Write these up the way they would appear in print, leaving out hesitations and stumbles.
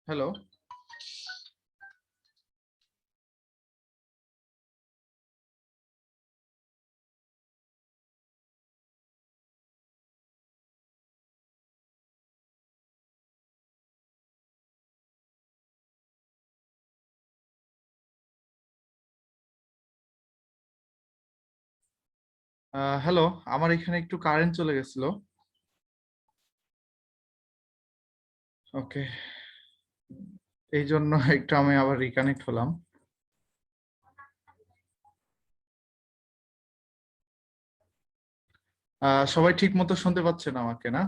Hello. Hello, আমার এখানে একটু কারেন্ট চলে গেছিল। ওকে, এই জন্য একটু আমি আবার রিকানেক্ট হলাম। সবাই ঠিক মতো শুনতে পাচ্ছেন আমাকে, না?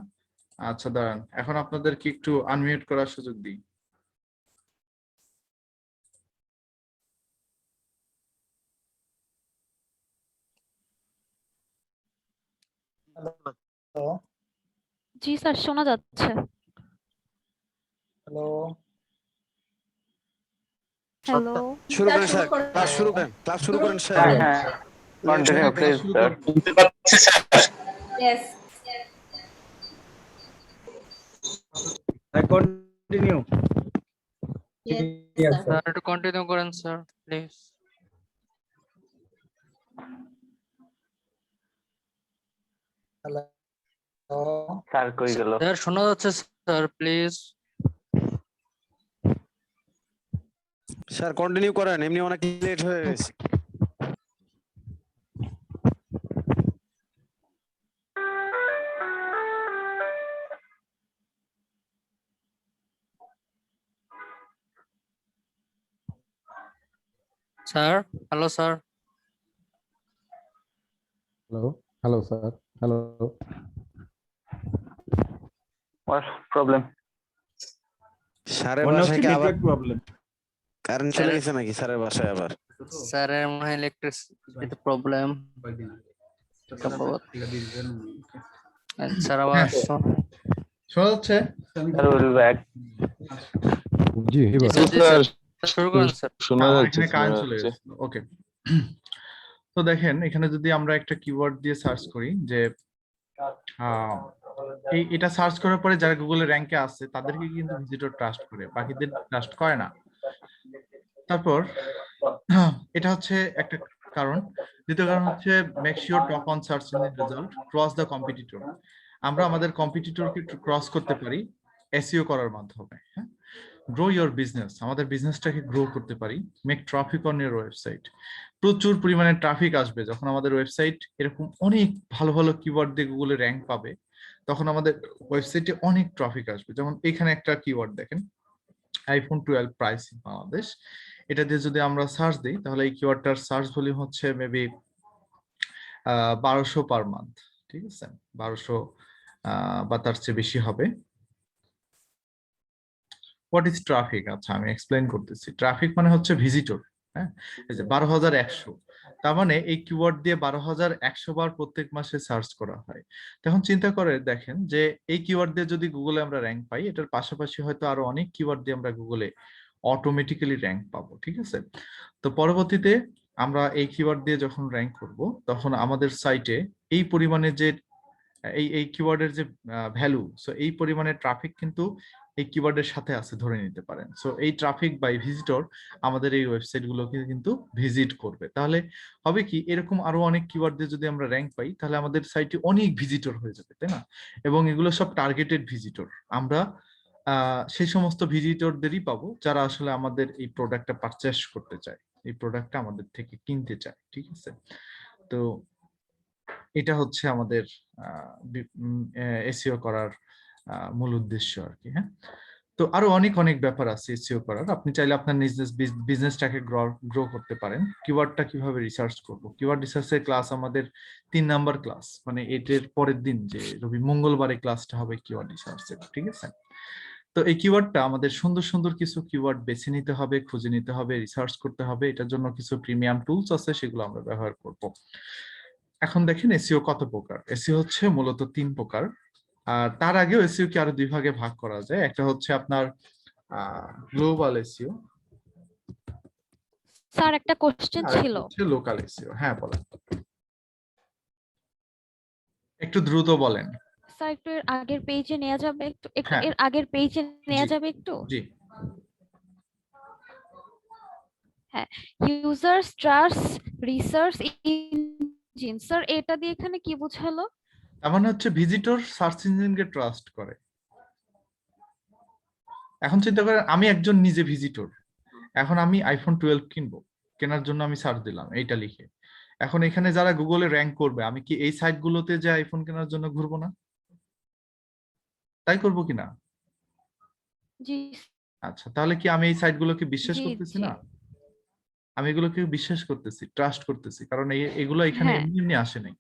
আচ্ছা, দাঁড়ান, এখন আপনাদেরকে একটু আনমিউট করার সুযোগ দিই। হ্যালো। জি স্যার, শোনা যাচ্ছে। হ্যালো। হ্যালো। শুরু করেন স্যার, ক্লাস শুরু করেন স্যার। হ্যাঁ continue please sir. Yes. Continue. Yes, Yes, sir. Sir একটু কন্টিনিউ করেন স্যার প্লিজ। হ্যালো। স্যার কই গেল? স্যার শোনা যাচ্ছে স্যার প্লিজ। স্যার কন্টিনিউ করেন, এমনি অনেক লেট হয়ে গেছে। Sir, hello sir. Hello, sir. Hello. What problem? স্যারের মনে বাসায় হচ্ছে কি আবার নেটওয়ার্ক প্রবলেম। কারেন্ট চলে গেছে নাকি স্যারের বাসায় আবার? স্যারের মনে হয় ইলেকট্রিসিটি প্রবলেম। স্যার আবার শোনা যাচ্ছে? Sir will back. জি, এবার শুরু করেন স্যার। আমার এখানে কারেন্ট চলে গেছিল। ওকে, তো দেখেন এখানে যদি আমরা একটা কিওয়ার্ড দিয়ে সার্চ করি যে এটা সার্চ করার পরে যারা গুগলে র্যাঙ্কে আছে তাদেরকে কিন্তু ভিজিটর ট্রাস্ট করে, বাকিদের ট্রাস্ট করে না। তারপর এটা হচ্ছে একটা কারণ। দ্বিতীয় কারণ হচ্ছে make sure top on search engine result cross the competitor. আমরা আমাদের কম্পিটিটরকে ক্রস করতে পারি এসইও করার মাধ্যমে। হ্যাঁ, গ্রো ইওর বিজনেস, আমাদের বিজনেসটাকে গ্রো করতে পারি। Make traffic on your website, প্রচুর পরিমাণে ট্রাফিক আসবে যখন আমাদের ওয়েবসাইট এরকম অনেক ভালো ভালো কিওয়ার্ড দিয়ে গুগলে র্যাঙ্ক পাবে, তখন আমাদের ওয়েবসাইটে অনেক ট্রাফিক আসবে। যেমন এখানে একটা কিওয়ার্ড দেখেন, আইফোন 12 প্রাইস ইন বাংলাদেশ। এটা দিয়ে যদি আমরা সার্চ দিই তাহলে এই কিওয়ার্ডটার সার্চ ভলিউম হচ্ছে মেবি 1200 পার মান্থ। ঠিক আছে, 1200 বা তার চেয়ে বেশি হবে। What is traffic? আচ্ছা, আমি এক্সপ্লেন করতেছি। ট্রাফিক মানে হচ্ছে ভিজিটর। হ্যাঁ, এই যে 12,100, তার মানে এই কিওয়ার্ড দিয়ে 12,100 বার প্রত্যেক মাসে সার্চ করা হয়। তখন চিন্তা করে দেখেন যে এই কিওয়ার্ড দিয়ে যদি গুগলে আমরা র্যাঙ্ক পাই, এটার পাশাপাশি হয়তো আরো অনেক কিওয়ার্ড দিয়ে আমরা গুগলে অটোমেটিক্যালি র্যাঙ্ক পাবো। ঠিক আছে, তো পরবর্তীতে আমরা এই কিওয়ার্ড দিয়ে যখন র্যাঙ্ক করব তখন আমাদের সাইটে এই পরিমাণে যে এই কিওয়ার্ডের যে ভ্যালু, সো এই পরিমাণে ট্রাফিক কিন্তু এই কিওয়ার্ডের সাথে আছে ধরে নিতে পারেন। সো এই ট্রাফিক বাই ভিজিটর আমাদের এই ওয়েবসাইট গুলোকে কিন্তু ভিজিট করবে। তাহলে হবে কি, এরকম আরো অনেক কিওয়ার্ড দিয়ে যদি আমরা র্যাঙ্ক পাই তাহলে আমাদের সাইটে অনেক ভিজিটর হয়ে যাবে, তাই না? এবং এগুলো সব টার্গেটেড ভিজিটর। আমরা সেই সমস্ত ভিজিটরদেরই পাবো যারা আসলে আমাদের এই প্রোডাক্টটা পারচেস করতে চায়, এই প্রোডাক্টটা আমাদের থেকে কিনতে চায়। ঠিক আছে, তো এটা হচ্ছে আমাদের এসইও করার মূল উদ্দেশ্য আর কি। হ্যাঁ, তো আরো অনেক অনেক ব্যাপার আছে এসইও করার। আপনি চাইলে আপনার বিজনেসটাকে গ্রো করতে পারেন। কিওয়ার্ডটা কিভাবে রিসার্চ করব, কিওয়ার্ড রিসার্চের ক্লাস আমাদের 3 নাম্বার ক্লাস, মানে এটার পরের দিন যে রবি মঙ্গলবারে ক্লাসটা হবে কিওয়ার্ড রিসার্চের। ঠিক আছে, তো এই কিওয়ার্ডটা আমাদের সুন্দর সুন্দর কিছু কিওয়ার্ড বেছে নিতে হবে, খুঁজে নিতে হবে, রিসার্চ করতে হবে। এটার জন্য কিছু প্রিমিয়াম টুলস আছে, সেগুলো আমরা ব্যবহার করব। এখন দেখেন এসইও কত প্রকার। এসইও হচ্ছে মূলত 3 প্রকার। আর তার আগেও এসইও কে আরো 2 ভাগে ভাগ করা যায়। একটা হচ্ছে আপনার গ্লোবাল এসইও, স্যার একটা কোশ্চেন আর ছিল। একটা হচ্ছে লোকাল এসইও। হ্যাঁ বলেন, একটু দ্রুত বলেন। স্যার একটু এর আগের পেজে নেওয়া যাবে একটু হ্যাঁ, এর আগের পেজে নেওয়া জি যাবে একটু? জি। হ্যাঁ, users trust research engine. Sir এটা দিয়ে এখানে কি বোঝালো? তার মানে হচ্ছে ভিজিটর সার্চ ইঞ্জিনকে ট্রাস্ট করে। এখন চিন্তা করেন আমি একজন নিজে ভিজিটর, এখন আমি আইফোন 12 কিনবো, কেনার জন্য আমি সার্চ দিলাম এইটা লিখে। এখন এখানে যারা গুগলে র্যাঙ্ক করবে, আমি কি এই সাইট গুলোতে যে আইফোন কেনার জন্য ঘুরবো না? তাই করবো কিনা? জি আচ্ছা, তাহলে কি আমি এই সাইট গুলোকে বিশ্বাস জি করতেছি জি। না? আমি এগুলোকে বিশ্বাস করতেছি, ট্রাস্ট করতেছি, কারণ এগুলো এখানে হ্যাঁ। এমনি এমনি আসে নাই।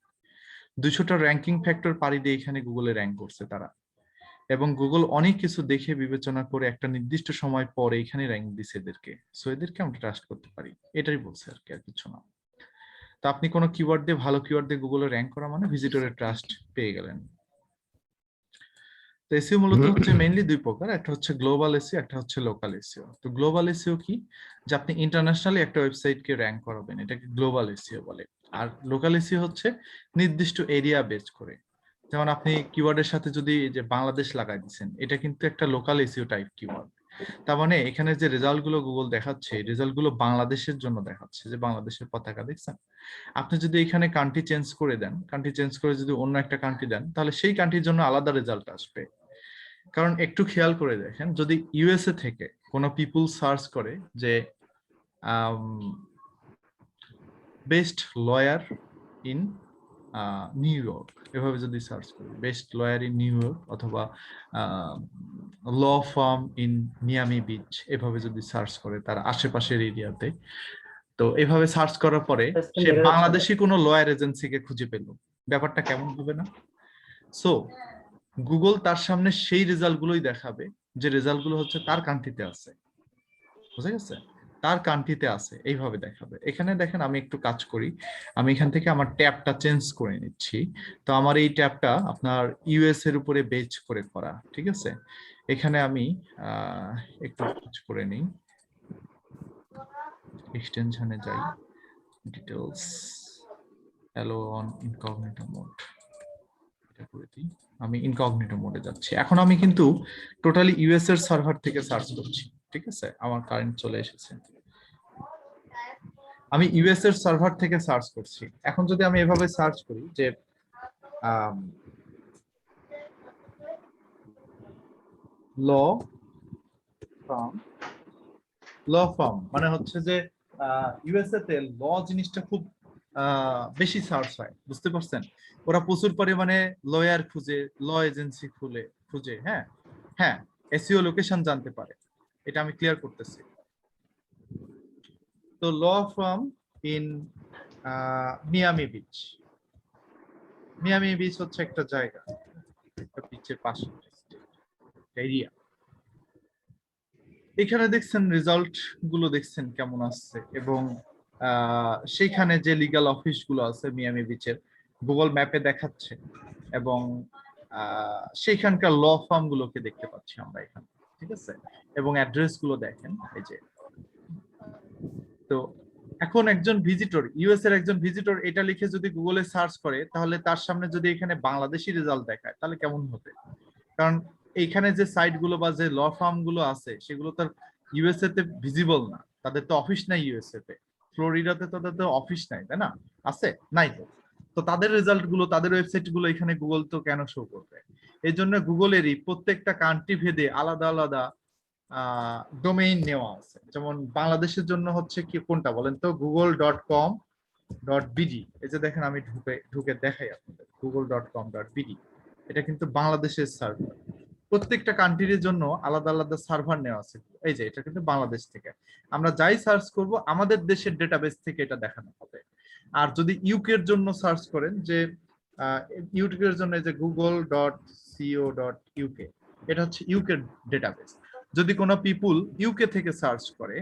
200টা র্যাঙ্কিং ফ্যাক্টর পাড়ি দিয়ে এখানে গুগলে র্যাঙ্ক করছে তারা, এবং গুগল অনেক কিছু দেখে বিবেচনা করে একটা নির্দিষ্ট সময় পরে এখানে র্যাঙ্ক দিছে এদেরকে। সো এদেরকে আমরা ট্রাস্ট করতে পারি, এটাই বলছে আর কি, আর কিছু না। তো আপনি কোনো কিওয়ার্ড দিয়ে, ভালো কিওয়ার্ড দিয়ে গুগলে র্যাঙ্ক করা মানে ভিজিটরের ট্রাস্ট পেয়ে গেলেন। তো এসইও মূলত হচ্ছে মেইনলি দুই প্রকার, একটা হচ্ছে গ্লোবাল এসইও, একটা হচ্ছে লোকাল এসইও। তো গ্লোবাল এসইও কি, যে আপনি ইন্টারন্যাশনালি একটা ওয়েবসাইটকে র্যাঙ্ক করাবেন, এটাকে গ্লোবাল এসইও বলে। আর লোকাল এসইও হচ্ছে নির্দিষ্ট এরিয়া বেস করে। যেমন আপনি কিওয়ার্ডের সাথে যদি এই যে বাংলাদেশ লাগাই দিচ্ছেন, এটা কিন্তু একটা লোকাল এসইও টাইপ কিওয়ার্ড। তার মানে এখানে যে রেজাল্ট গুলো গুগল দেখাচ্ছে, রেজাল্ট গুলো বাংলাদেশের জন্য দেখাচ্ছে, যে বাংলাদেশের পতাকা দেখছেন। আপনি যদি এখানে কান্ট্রি চেঞ্জ করে দেন, কান্ট্রি চেঞ্জ করে যদি অন্য একটা কান্ট্রি দেন, তাহলে সেই কান্ট্রির জন্য আলাদা রেজাল্ট আসবে। কারণ একটু খেয়াল করে দেখেন, যদি ইউএসএ থেকে কোনো পিপল সার্চ করে যে best lawyer in New York, এভাবে যদি সার্চ করি best lawyer in New York, অথবা law firm in Miami Beach, এভাবে যদি সার্চ করে তার আশেপাশের এরিয়াতে, তো এভাবে সার্চ করার পরে সে বাংলাদেশি কোনো লয়ার এজেন্সিকে খুঁজে পেল, ব্যাপারটা কেমন হবে না? সো গুগল তার সামনে সেই রেজাল্ট গুলোই দেখাবে যে রেজাল্ট গুলো হচ্ছে তার কান্ট্রিতে আছে, বুঝা গেছে? তার কান্ট্রিতে আছে, এইভাবে দেখাবে। এখানে দেখেন আমি একটু কাজ করি, আমি এখান থেকে আমার ট্যাবটা চেঞ্জ করে নিচ্ছি। তো আমার এই ট্যাবটা আপনার ইউএস এর উপরে বেচ করে করা, ঠিক আছে? এখানে আমি একটু কাজ করে নিই, এক্সটেনশনে যাই, details, allow on incognito mode, এটা করে দিই। আমি ইনকগনিটো মোডে যাচ্ছি। এখন আমি কিন্তু টোটালি ইউএস এর সার্ভার থেকে সার্চ করছি, ঠিক আছে? আমার কারেন্ট চলে এসেছে, আমি ইউএস এর সার্ভার থেকে সার্চ করছি। এখন যদি আমি এভাবে সার্চ করি যে ল ফার্ম, মানে হচ্ছে যে ইউএসএ তে ল জিনিসটা খুব বেশি সার্চ হয়, বুঝতে পারছেন? ওরা প্রচুর পরিমাণে লয়ার খুঁজে, ল এজেন্সি খুঁজে, হ্যাঁ হ্যাঁ, এসইও লোকেশন জানতে পারে, এটা আমি ক্লিয়ার করতেছি। তো law firm in Miami beach, Miami beach হচ্ছে একটা জায়গা, একটা বিচের পাশে এরিয়া। এখানে দেখছেন রেজাল্ট গুলো দেখছেন কেমন আসছে, এবং সেইখানে যে লিগ্যাল অফিস গুলো আছে মিয়ামি বিচের গুগল ম্যাপে দেখাচ্ছে, এবং সেইখানকার ল ফার্ম গুলোকে দেখতে পাচ্ছি আমরা এখানে, ঠিক আছে? এবং অ্যাড্রেস গুলো দেখেন এই যে। তো এখন একজন ভিজিটর, ইউএস এর একজন ভিজিটর এটা লিখে যদি গুগলে সার্চ করে, তাহলে তার সামনে যদি এখানে বাংলাদেশি রেজাল্ট দেখায়, তাহলে কেমন হবে? কারণ এইখানে যে সাইট গুলো বা যে ল ফার্ম গুলো আছে, সেগুলো তার ইউএসএ তে ভিজিবল না, তাদের তো অফিস নাই ইউএসএ তে, ফ্লোরিডাতে তাদের তো অফিস নাই, তাই না? আছে নাই তো? তো তাদের রেজাল্ট গুলো, তাদের ওয়েবসাইট গুলো এখানে গুগল তো কেন শো করবে? এই জন্য গুগলেরই প্রত্যেকটা কান্ট্রি ভেদে আলাদা আলাদা ডোমেইন নেওয়া আছে। যেমন বাংলাদেশের জন্য হচ্ছে কি, কোনটা বলেন তো? google.com.bd, এই যে দেখেন আমি ঢুকে দেখাই আপনাদের, google.com.bd, এটা কিন্তু বাংলাদেশের সার্ভার। প্রত্যেকটা কান্ট্রির জন্য আলাদা আলাদা সার্ভার নেওয়া আছে। এই যে এটা কিন্তু বাংলাদেশ থেকে, আমরা যাই সার্চ করব আমাদের দেশের ডেটাবেস থেকে এটা দেখানো হবে। আর যদি ইউকে এর জন্য সার্চ করেন, যে ইউকে এর জন্য এই যে google.co.uk, এটা হচ্ছে ইউকে ডেটাবেস। যদি কোনো পিপুল ইউকে থেকে সার্চ করে,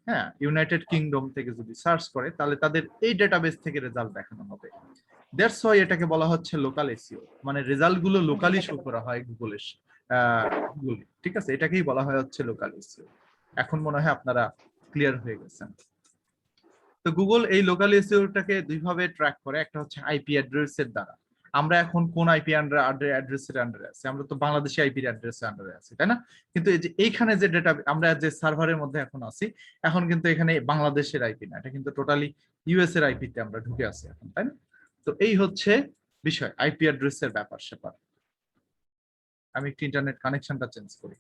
হ্যাঁ, ইউনাইটেড কিংডম থেকে যদি সার্চ করে, তাহলে তাদের এই ডেটাবেস থেকে রেজাল্ট দেখানো হবে। দ্যাটস ওয়াই এটাকে বলা হচ্ছে লোকাল এসইও, মানে রেজাল্ট গুলো লোকালি শো করা হয় গুগলের, ঠিক আছে? এটাকেই বলা হয় হচ্ছে লোকাল এসইও। এখন মনে হয় আপনারা ক্লিয়ার হয়ে গেছেন। তো গুগল এই লোকাল এসইওটাকে দুইভাবে ট্র্যাক করে, একটা হচ্ছে আইপি অ্যাড্রেসের দ্বারা, আমরা এখন কোন আইপি অ্যাড্রেসের আন্ডারে আছি? আমরা তো বাংলাদেশি আইপি অ্যাড্রেসের আন্ডারে আছি, তাই না? কিন্তু এই যে এইখানে যে ডেটা আমরা যে সার্ভারের মধ্যে এখন আছি, এখন কিন্তু এখানে বাংলাদেশের আইপি না, এটা কিন্তু টোটালি ইউএস এর আইপিতে আমরা ঢুকে আছি এখন, তাই না? তো এই হচ্ছে বিষয় আইপি অ্যাড্রেসের ব্যাপার স্যাপার। আমি একটু ইন্টারনেট কানেকশনটা চেঞ্জ করি।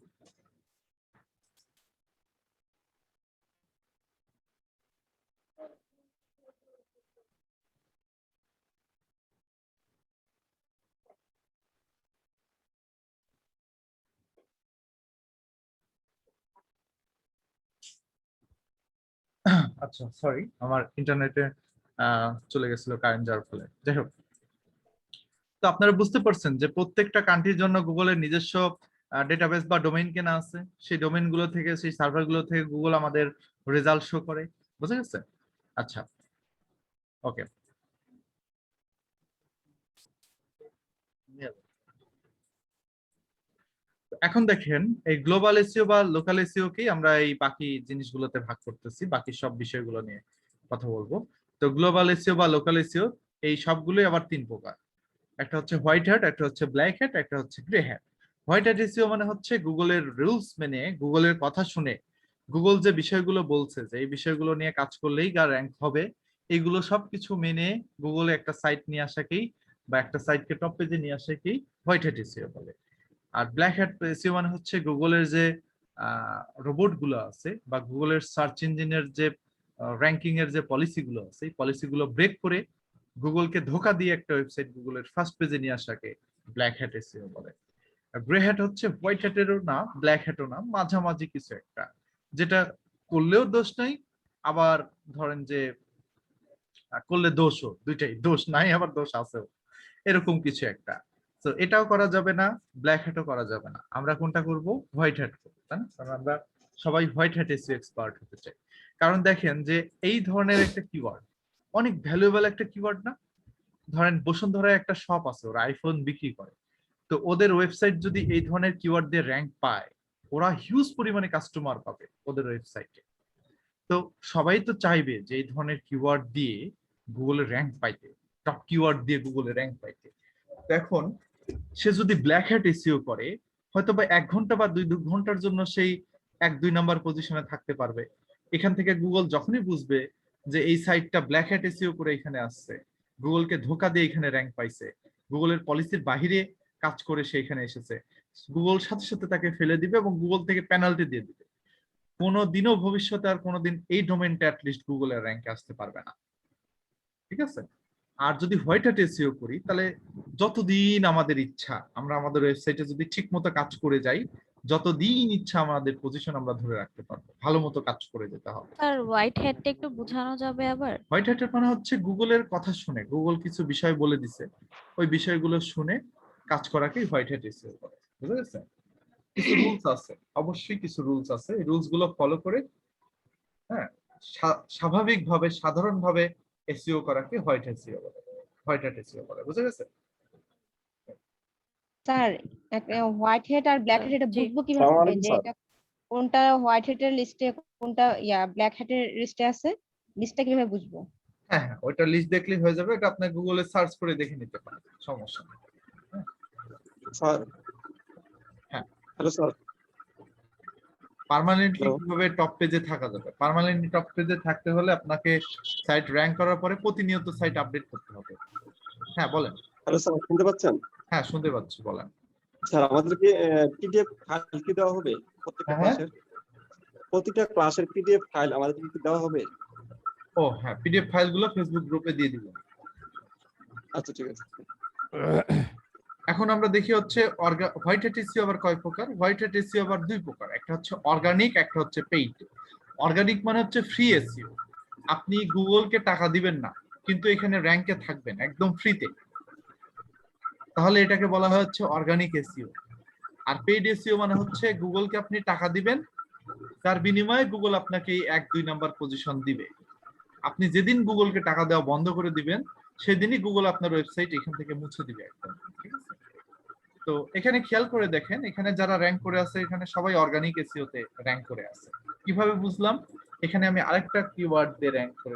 আচ্ছা, সরি, আমার ইন্টারনেটে চলে গেছিল কারেন্ট যাওয়ার ফলে। যাই হোক, তো আপনারা বুঝতে পারছেন যে প্রত্যেকটা কান্ট্রির জন্য গুগলের নিজস্ব ডেটাবেস বা ডোমেইন কেনা আছে। সেই ডোমেইন গুলো থেকে, সেই সার্ভার গুলো থেকে গুগল আমাদের রেজাল্ট শো করে। বুঝা গেছে? আচ্ছা, ওকে। এখন দেখেন, এই গ্লোবাল এসইও বা লোকাল এসইও কে আমরা এই বাকি জিনিসগুলোতে ভাগ করতেছি, বাকি সব বিষয়গুলো নিয়ে কথা বলবো। তো গ্লোবাল এসইও বা লোকাল এসইও এই সবগুলোই আবার 3 প্রকার। একটা হচ্ছে হোয়াইট হ্যাট, একটা হচ্ছে ব্ল্যাক হ্যাট, একটা হচ্ছে grey hat. White hat SEO মানে হচ্ছে গুগলের রুলস মেনে, গুগলের কথা শুনে, গুগল যে বিষয়গুলো বলছে যে এই বিষয়গুলো নিয়ে কাজ করলেই গা র্যাঙ্ক হবে, এইগুলো সবকিছু মেনে গুগলে একটা সাইট নিয়ে আসাকেই বা একটা সাইটকে টপ পেজে নিয়ে আসাকেই হোয়াইট হ্যাট এসইও বলে। আর ব্ল্যাক হ্যাট এসইও মানে হচ্ছে গুগলের যে রোবট গুলো আছে বা গুগলের সার্চ ইঞ্জিনের যে র্যাঙ্কিং এর যে পলিসি গুলো আছে, এই পলিসি গুলো ব্রেক করে গুগলকে ধোকা দিয়ে একটা ওয়েবসাইট গুগলের ফার্স্ট পেজে নিয়ে আসাকে ব্ল্যাক হ্যাট এসইও বলে। গ্রে হ্যাট হচ্ছে হোয়াইট হ্যাটেরও না, ব্ল্যাক হ্যাটও না, মাঝামাঝি কিছু একটা, যেটা করলেও দোষ নাই, আবার ধরেন যে করলে দোষও, দুইটাই, দোষ নাই আবার দোষ আছেও, এরকম কিছু একটা। তো এটাও করা যাবে না, ব্ল্যাক হ্যাটও করা যাবে না। আমরা কোনটা করব? হোয়াইট হ্যাট করব, তাই না? কারণ আমরা সবাই হোয়াইট হ্যাট এসইও এক্সপার্ট হতে চাই। কারণ দেখেন যে এই ধরনের একটা কিওয়ার্ড অনেক ভ্যালুয়েবল একটা কিওয়ার্ড না? ধরেন বসুন্ধরা একটা শপ আছে, ওরা আইফোন বিক্রি করে। তো ওদের ওয়েবসাইট যদি এই ধরনের কিওয়ার্ড দিয়ে র্যাঙ্ক পায়, ওরা হিউজ পরিমাণে কাস্টমার পাবে ওদের ওয়েবসাইটে। তো সবাই তো চাইবে যে এই ধরনের কিওয়ার্ড দিয়ে গুগলে র্যাঙ্ক পাইতে, টপ কিওয়ার্ড দিয়ে গুগলে র্যাঙ্ক পাইতে। এখন সে যদি ব্ল্যাক হ্যাট এসইও করে, হয়তো বা 1 ঘন্টা বা 2 ঘন্টার জন্য সেই 1-2 নাম্বার পজিশনে থাকতে পারবে। এখান থেকে গুগল যখনই বুঝবে যে এই সাইটটা ব্ল্যাক হ্যাট এসইও করে এখানে আসছে, গুগলকে ধোকা দিয়ে এখানে র্যাঙ্ক পাইছে, গুগলের পলিসির বাহিরে কাজ করে সে এখানে এসেছে, গুগল সাথে সাথে তাকে ফেলে দিবে এবং গুগল থেকে পেনাল্টি দিয়ে দিবে। কোনোদিনও ভবিষ্যতে আর কোনোদিন এই ডোমেইনটা অ্যাটলিস্ট গুগলের র্যাঙ্কে আসতে পারবে না। ঠিক আছে? আর যদি হোয়াইট হ্যাট এসইও করি, তাহলে যতদিন আমাদের ইচ্ছা আমরা আমাদের ওয়েবসাইটে যদি ঠিক মতো কাজ করে যাই, যতদিন ইচ্ছা আমাদের পজিশন আমরা ধরে রাখতে পারবো, ভালো মতো কাজ করে যেতে হবে। স্যার হোয়াইট হ্যাটটা একটু বোঝানো যাবে আবার? হোয়াইট হ্যাটের মানে হচ্ছে গুগলের কথা শুনে, গুগল কিছু বিষয় বলে দিছে, ওই বিষয়গুলো শুনে কাজ করাকেই হোয়াইট হ্যাট এসইও বলে। বুঝা গেছে? কিছু রুলস আছে, অবশ্যই কিছু রুলস আছে, এই রুলস গুলো ফলো করে, হ্যাঁ, স্বাভাবিকভাবে সাধারণভাবে এসইও করাকে হোয়াইট এসইও বলে, হোয়াইট হ্যাট এসইও বলে। বুঝা গেছে? স্যার হোয়াইট হেড আর ব্ল্যাক হেড এটা জি। বুঝবো কিভাবে যে এটা কোনটা হোয়াইট হেডের লিস্টে, কোনটা ব্ল্যাক হেডের লিস্টে আছে? লিস্টটা কিভাবে বুঝবো? হ্যাঁ হ্যাঁ, ওইটা লিস্ট দেখলেই হয়ে যাবে, এটা আপনি গুগলে সার্চ করে দেখে নিতে পারেন, সমস্যা নেই। স্যার, হ্যাঁ, হ্যালো স্যার। Permanently Hello? কিভাবে টপ পেজে থাকা যাবে? পার্মানেন্টলি টপ পেজে থাকতে হলে আপনাকে সাইট র‍্যাঙ্ক করার পরে প্রতিনিয়ত সাইট আপডেট করতে হবে। হ্যাঁ বলেন। হ্যালো স্যার, শুনতে পাচ্ছেন? হ্যাঁ শুনতে পাচ্ছি, বলেন। স্যার, আমাদেরকে পিডিএফ ফাইল কি দেওয়া হবে প্রত্যেকটা হ্যাঁ। ক্লাসের? প্রতিটা ক্লাসের পিডিএফ ফাইল আমাদেরকে কি দেওয়া হবে? ও হ্যাঁ, পিডিএফ ফাইলগুলো ফেসবুক গ্রুপে দিয়ে দিবেন। আচ্ছা, ঠিক আছে। এখন আমরা দেখি হচ্ছে হোয়াইট হ্যাট এসইও আবার কয় প্রকার? হোয়াইট হ্যাট এসইও আবার 2 প্রকার, একটা হচ্ছে অর্গানিক, একটা হচ্ছে পেইড। অর্গানিক মানে হচ্ছে ফ্রি এসইও, আপনি গুগলকে টাকা দিবেন না, কিন্তু এখানে র‍্যাঙ্কে থাকবেন একদম ফ্রিতে, তাহলে এটাকে বলা হয় হচ্ছে অর্গানিক এসইও। আর পেইড এসইও মানে হচ্ছে গুগলকে আপনি টাকা দিবেন, তার বিনিময়ে গুগল আপনাকে 1-2 নাম্বার পজিশন দিবে। আপনি যেদিন গুগলকে টাকা দেওয়া বন্ধ করে দিবেন, সেদিনই গুগল আপনার ওয়েবসাইট এখান থেকে মুছে দিবে একদম। ঠিক আছে? তো এখানে খেয়াল করে দেখেন, এখানে যারা র‍্যাঙ্ক করে আছে, এখানে সবাই অর্গানিক এসইও তে র‍্যাঙ্ক করে আছে। কিভাবে বুঝলাম? এখানে আমি আরেকটা কিওয়ার্ড দিয়ে র‍্যাঙ্ক করে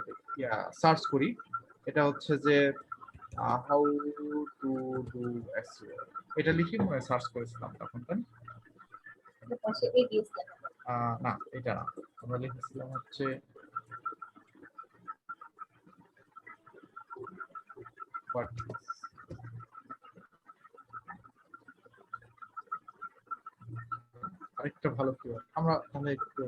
সার্চ করি, এটা হচ্ছে যে হাউ টু ডু এসইও, এটা লিখে মনে সার্চ করেছিলাম তখন, তাই না? না এটা না, আমরা লিখেছিলাম হচ্ছে what আরেকটা ভালো কিওয়ার্ড আমরা তাহলে একটু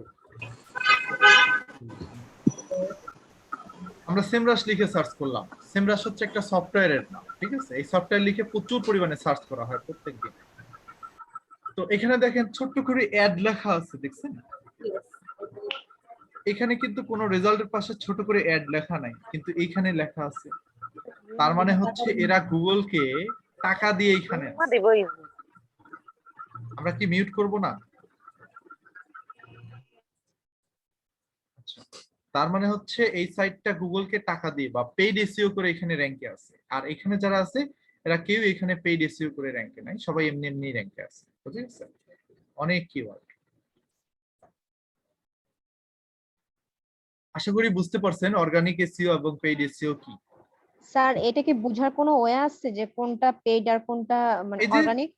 আমরা সেমরাশ লিখে সার্চ করলাম। সেমরাশ হচ্ছে একটা সফটওয়্যারের নাম, ঠিক আছে? এই সফটওয়্যার লিখে প্রচুর পরিমাণে সার্চ করা হয় প্রত্যেকদিন। তো এখানে দেখেন ছোট্ট করে অ্যাড লেখা আছে, দেখছেন? এখানে কিন্তু কোনো রেজাল্টের পাশে ছোট করে অ্যাড লেখা নাই, কিন্তু এইখানে লেখা আছে। তার মানে হচ্ছে এরা গুগলকে টাকা দিয়ে এইখানে আছে। আমরা কি মিউট করব না? আচ্ছা, তার মানে হচ্ছে এই সাইটটা গুগলকে টাকা দিয়ে বা পেইড এসইও করে এখানে র‍্যাঙ্কে আছে। আর এখানে যারা আছে এরা কেউ এখানে পেইড এসইও করে র‍্যাঙ্কে নাই, সবাই এমনি এমনি র‍্যাঙ্কে আছে। বুঝতে পারছেন? অনেক কিওয়ার্ড। আশা করি বুঝতে পারছেন অর্গানিক এসইও এবং পেইড এসইও কি। স্যার এটা কি বোঝার কোনো ওয়ে আছে যে কোনটা পেইড আর কোনটা মানে এই যে অর্গানিক?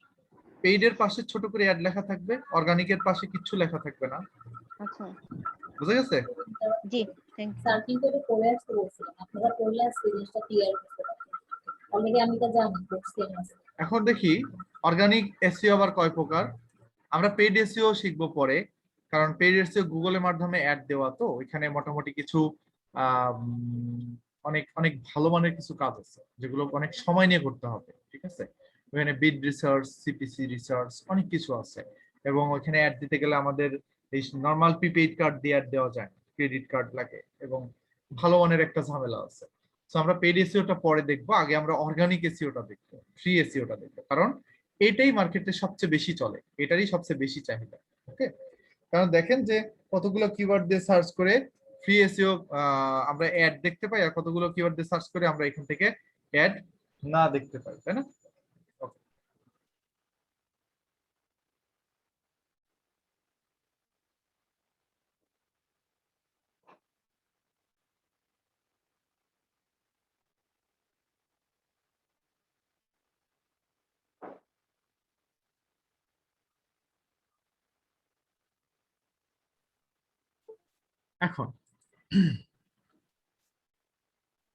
পেইড এর পাশে ছোট করে অ্যাড লেখা থাকবে, অর্গানিকের পাশে কিছু লেখা থাকবে না। আচ্ছা বুঝা গেছে? জি, থ্যাংক ইউ। স্যার কিন্তু এটা পড়ে আসতে বলছিলাম, আপনারা পড়লে আসতে জিনিসটা ক্লিয়ার করতে পারবেন। অলরেডি আমি তো জানি সেম আছে। এখন দেখি অর্গানিক এসইও আবার কয় প্রকার। আমরা পেইড এসইও শিখবো পরে, কারণ পেইড এসইও গুগলের মাধ্যমে অ্যাড দেওয়া, তো এখানে মোটামুটি কিছু অনেক অনেক ভালো মানের কিছু কাজ আছে যেগুলো অনেক সময় নিয়ে করতে হবে, ঠিক আছে? ওখানে বিড রিসার্চ, সিপিসি রিসার্চ, অনেক কিছু আছে। এবং ওখানে অ্যাড দিতে গেলে আমাদের এই নরমাল প্রিপেইড কার্ড দিয়ে অ্যাড দেওয়া যায়, ক্রেডিট কার্ড লাগে, এবং ভালো মানের একটা ঝামেলা আছে। সো আমরা পেইড এসইওটা পরে দেখবো, আগে আমরা অর্গানিক এসইওটা দেখবো, ফ্রি এসইওটা দেখবো, কারণ এটাই মার্কেটে সবচেয়ে বেশি চলে, এটারই সবচেয়ে বেশি চাহিদা। ওকে, কারণ দেখেন যে কতগুলো কিওয়ার্ড দিয়ে সার্চ করে ফ্রি এসইও আমরা অ্যাড দেখতে পাই, আর কতগুলো কিওয়ার্ড দিয়ে সার্চ করে আমরা এখান থেকে অ্যাড না দেখতে পাই, তাই না? এখন